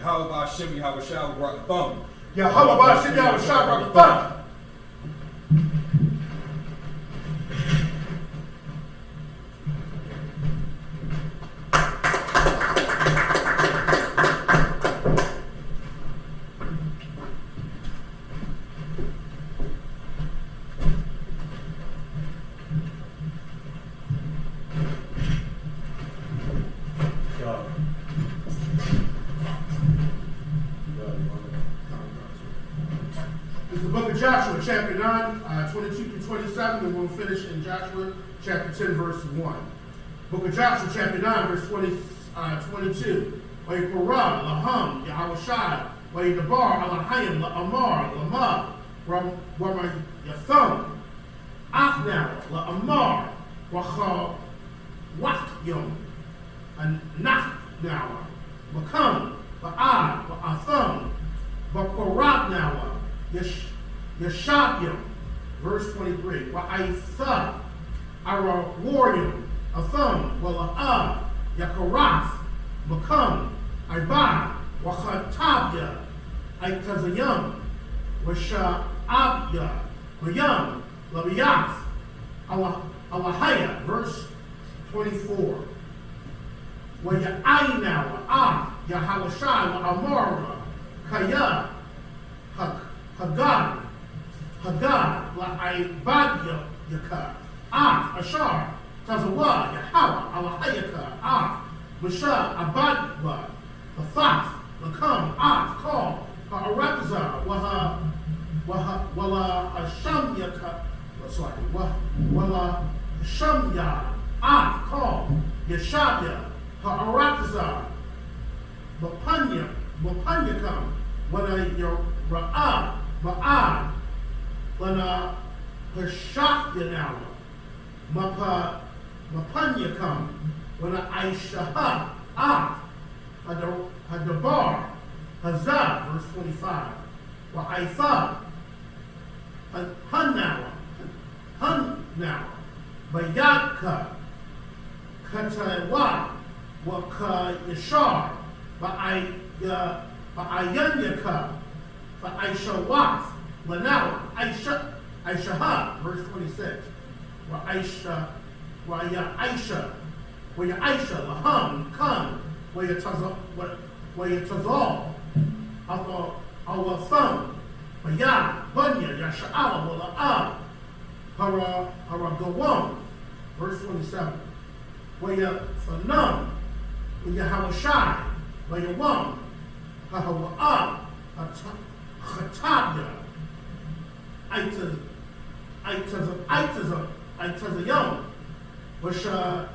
Speaker 8: How about Shim Yahweh Shal Rock Thumb?
Speaker 9: Yahweh Bashim Yahweh Shal Rock Thumb. This is the book of Joshua, chapter 9, 22 through 27, and we'll finish in Joshua, chapter 10, verse 1. Book of Joshua, chapter 9, verse 22. Wa'yikorah, Laham, Yahawashai, Wa'yidabar, Alahayim, La'amar, Lamah, Wa'yatham, Afnau, La'amar, Wachawakyum, and Nachnawa, Makam, Ba'ad, Ba'atham, Ba'korabnawa, Yeshabyam, verse 23. Wa'aitha, Arawarium, Atham, Wala'ah, Yakarath, Makam, Ibad, Wachatabya, Aitazayam, Washa'abya, Mayam, Labiyath, Alahaya, verse 24. Wa'ya'aynawa, Yahawashai, Wa'amara, Kaya, Hagad, La'ibad Yaka, Ashar, Tazawa, Yahweh, Alahayaka, Bashar, Abadwa, the Thaf, the Kam, Call, Aratazar, Wala Ashamyaka, Wala Shamya, Call, Yeshabya, Aratazar, Mapanyakam, Wala Ra'ad, Wala Hashafyanawa, Mapanyakam, Wala Aishaha, Hadabar, Hazab, verse 25, Wa'aitha, Hunnawa, Bayadka, Kataiwa, Waka Yashar, Ba'ayanyaka, Ba'aishawath, Lanawa, Aishaha, verse 26, Wa'aisha, Wa'ya Aisha, Laham, Khan, Wa'yatazal, our thumb, Baya, Bunya, Yasha'ala, Wala'ah, Haragawam, verse 27, Waya Fanam, Waya Hawashai, Waya Wam, Hahawa'ah, Hatabya, Aitazayam, Washa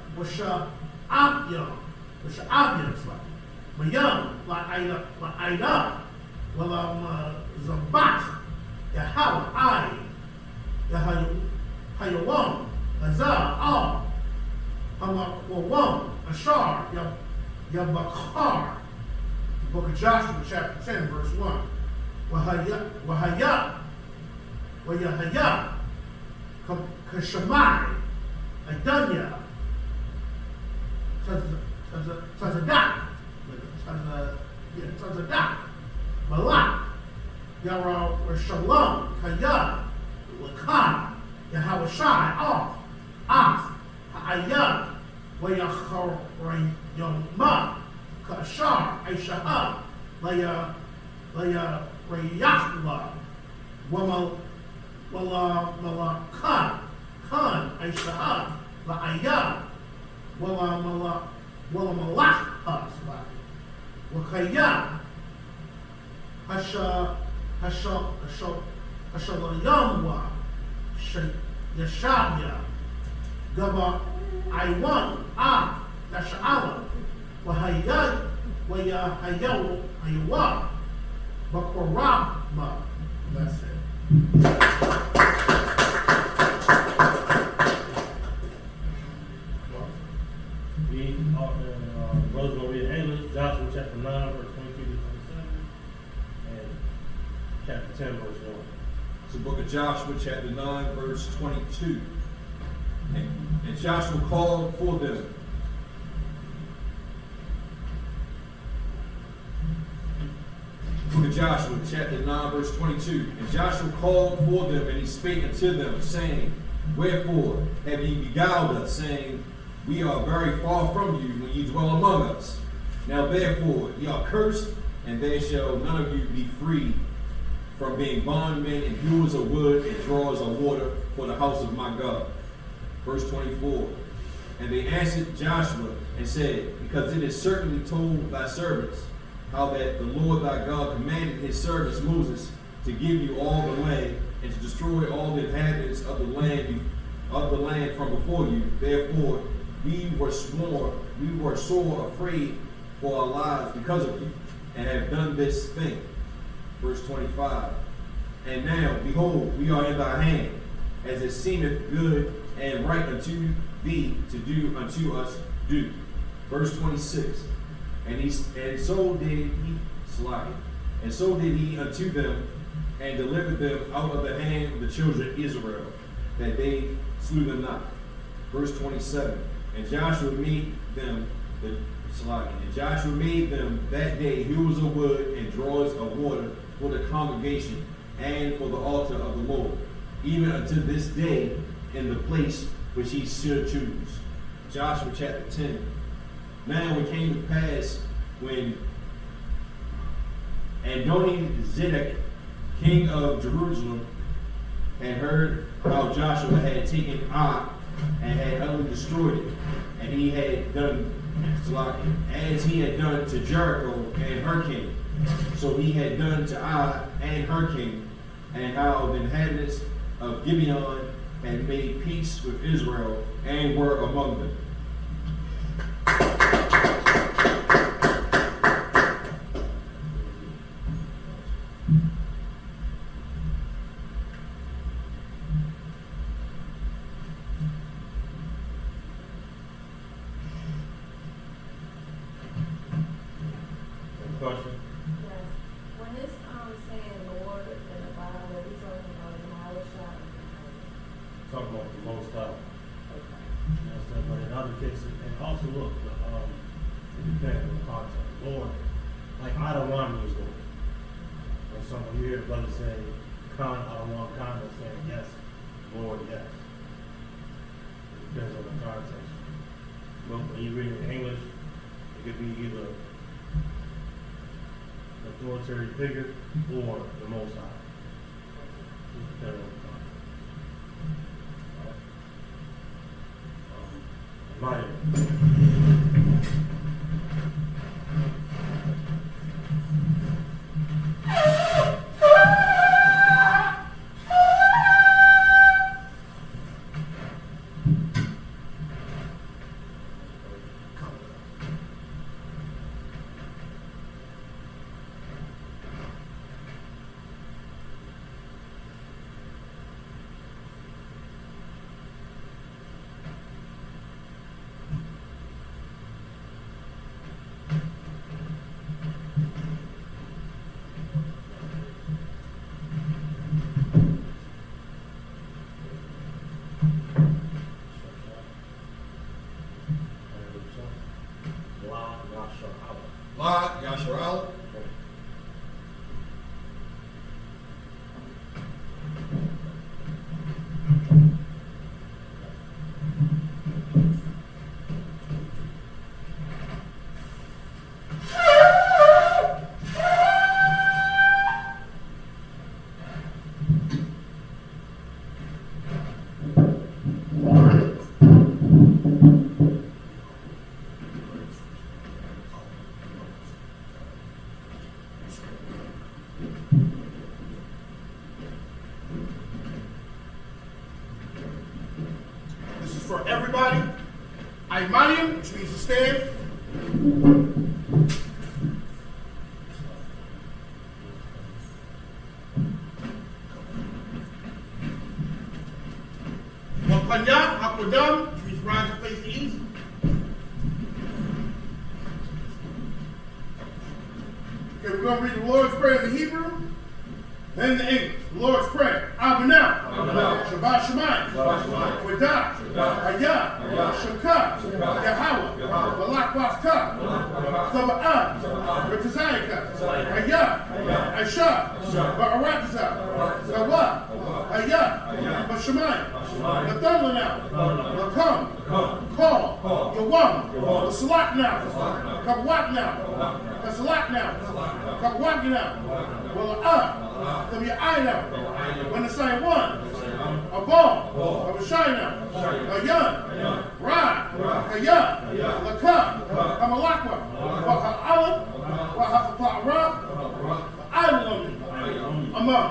Speaker 9: Abya, Mayam, La'aida, Walam Zabach, Yahawa, Hayawam, Azar, Hamakwawam, Ashar, Yabakar, Book of Joshua, chapter 10, verse 1. Wahaya, Kashamai, Adanya, Tazadak, Malak, Yara, Shalom, Kaya, Lakah, Yahawashai, Ha'ayah, Wayachorayama, Kashar, Aishaha, Laya Rayachla, Wala Khan, Aishaha, La'ayah, Wala Malach, Wakaya, Hashalayamwa, Yashabya, Gaba Iwan, Yasha'ala, Wahaya, Hayawa, Bakorama. That's it.
Speaker 12: Brothers will read in English, Joshua chapter 9, verse 22 to 27, and chapter 10, verse 1.
Speaker 8: It's the book of Joshua, chapter 9, verse 22. And Joshua called for them. Book of Joshua, chapter 9, verse 22. And Joshua called for them, and he spake unto them, saying, Wherefore have ye beguiled us, saying, We are very far from you when ye dwell among us. Now therefore ye are cursed, and there shall none of you be free from being bondmen and hewers of wood and drawers of water for the house of my God. Verse 24. And they answered Joshua and said, Because it is certainly told thy servants how that the Lord thy God commanded his servant Moses to give you all the land and to destroy all the inhabitants of the land from before you. Therefore we were sore afraid for our lives because of you, and have done this thing. Verse 25. And now, behold, we are in thy hand, as it seemeth good and right unto thee to do unto us do. Verse 26. And so did he unto them, and delivered them out of the hand of the children of Israel, that they slew them not. Verse 27. And Joshua made them that day hewers of wood and drawers of water for the congregation and for the altar of the Lord, even unto this day in the place which he should choose. Joshua chapter 10. Now it came to pass when Adoni-Zedek, king of Jerusalem, had heard how Joshua had taken Ai
Speaker 13: and had utterly destroyed it. And he had done as he had done to Jericho and her king. So he had done to Ai and her king, and how the inhabitants of Gibeon had made peace with Israel and were among them.
Speaker 11: Yes. When it's saying Lord in the Bible, are we talking about Yahweh Shai?
Speaker 12: Talking about the most high. You understand? But in other cases, and also look, it depends on the context. Lord, like I don't want to use Lord. When someone you hear the brother say, I don't want they're saying yes, Lord, yes. It depends on the context. But when you read it in English, it could be either authoritarian figure or the Most High. Just depending on the context.
Speaker 8: La Yasharala.
Speaker 9: This is for everybody. Imanium, which means to stand. Wapanya, Hakodam, which means rise and face the east. Okay, we're going to read the Lord's Prayer in the Hebrew, then in the English. The Lord's Prayer. Abinah. Shabbat Shemayim. Wadah. Hayah. Shakah. Yahweh. Balak Baskah. Zaba'ah. Retazayaka. Hayah. Aisha. Ba'aratza. Zawah. Hayah. Bashemayim. Nathan Lanau. Lakam. Call. Yawam. Salat now. Kabwat now. Kasalat now. Kabwat now. Wala'ah. Come your eye now. When the sign one, a ball, a shina, a yun, rod, a yun, a cup, a malakwa, a olive, a hafapara, among.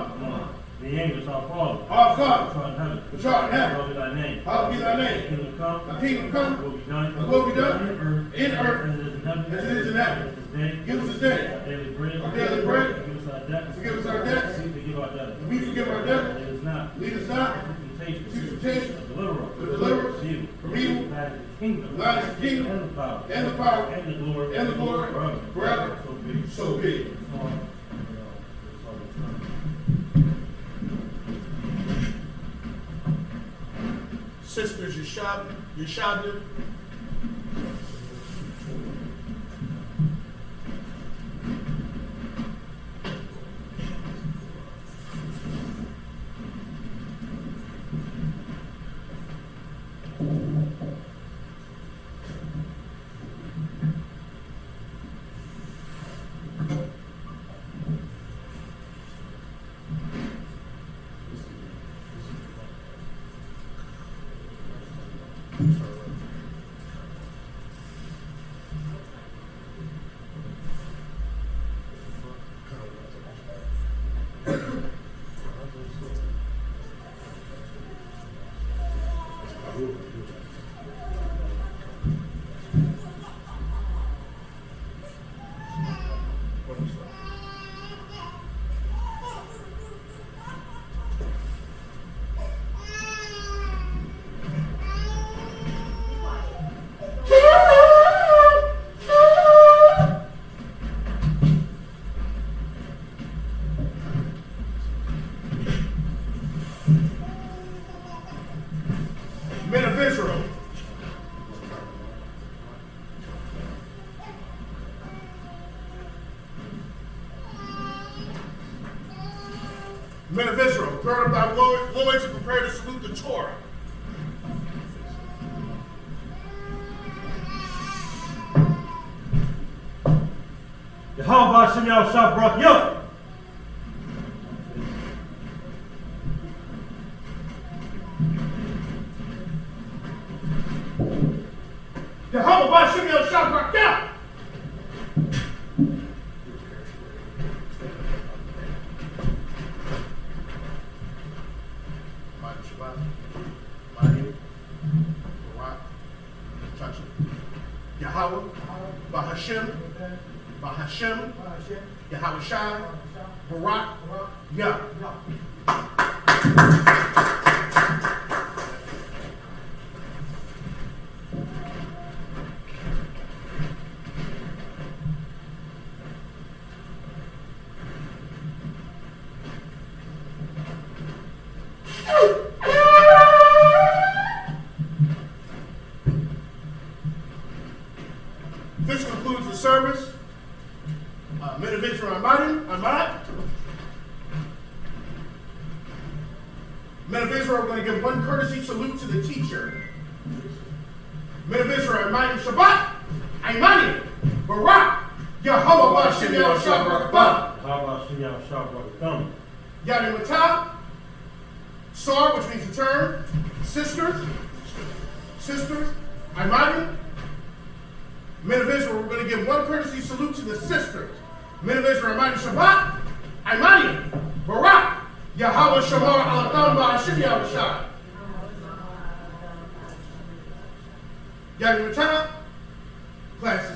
Speaker 12: The English, our Father.
Speaker 9: Our Father.
Speaker 12: Which art in heaven. Hallowed be thy name.
Speaker 9: Hallowed be thy name.
Speaker 12: Kingdom come.
Speaker 9: A kingdom come.
Speaker 12: Will be done.
Speaker 9: Will be done.
Speaker 12: In earth.
Speaker 9: As it is in heaven. Give us this day.
Speaker 12: Our daily bread.
Speaker 9: Our daily bread.
Speaker 12: Forgive us our debts.
Speaker 9: Forgive us our debts.
Speaker 12: We forgive our debtors.
Speaker 9: We forgive our debtors.
Speaker 12: Lead us not.
Speaker 9: Lead us not.
Speaker 12: Into temptation. Deliver us.
Speaker 9: Deliver us.
Speaker 12: From evil.
Speaker 9: From evil.
Speaker 12: Thine is the kingdom.
Speaker 9: Thine is the kingdom.
Speaker 12: And the power.
Speaker 9: And the power.
Speaker 12: And the glory.
Speaker 9: And the glory.
Speaker 12: Forever.
Speaker 9: Forever. So be it. Sisters, Yeshabnim. Men of Israel. Men of Israel, gird up thy loins and prepare to salute the Torah.
Speaker 7: Yahweh Shem Yahushua brought you up.
Speaker 9: Yahweh Shem Yahushua brought you up. Shabbat, Mahim, Barak, touch it. Yahweh, Bahashem, Bahashem, Yahweh Shai, Barak, Yah. This concludes the service. Men of Israel, Ahmad. Men of Israel are going to give one courtesy salute to the teacher. Men of Israel, Ahmad, Shabbat, Imani, Barak, Yahweh Bashem Yahushua Barakah.
Speaker 7: Yahweh Shem Yahushua Barakah.
Speaker 9: Yadi Matah, Sar, which means to turn, sisters, Imani. Men of Israel, we're going to give one courtesy salute to the sisters. Men of Israel, Imani Shabbat, Imani, Barak, Yahweh Shamar Alatam Ba'ashim Yahushua. Yadi Matah, class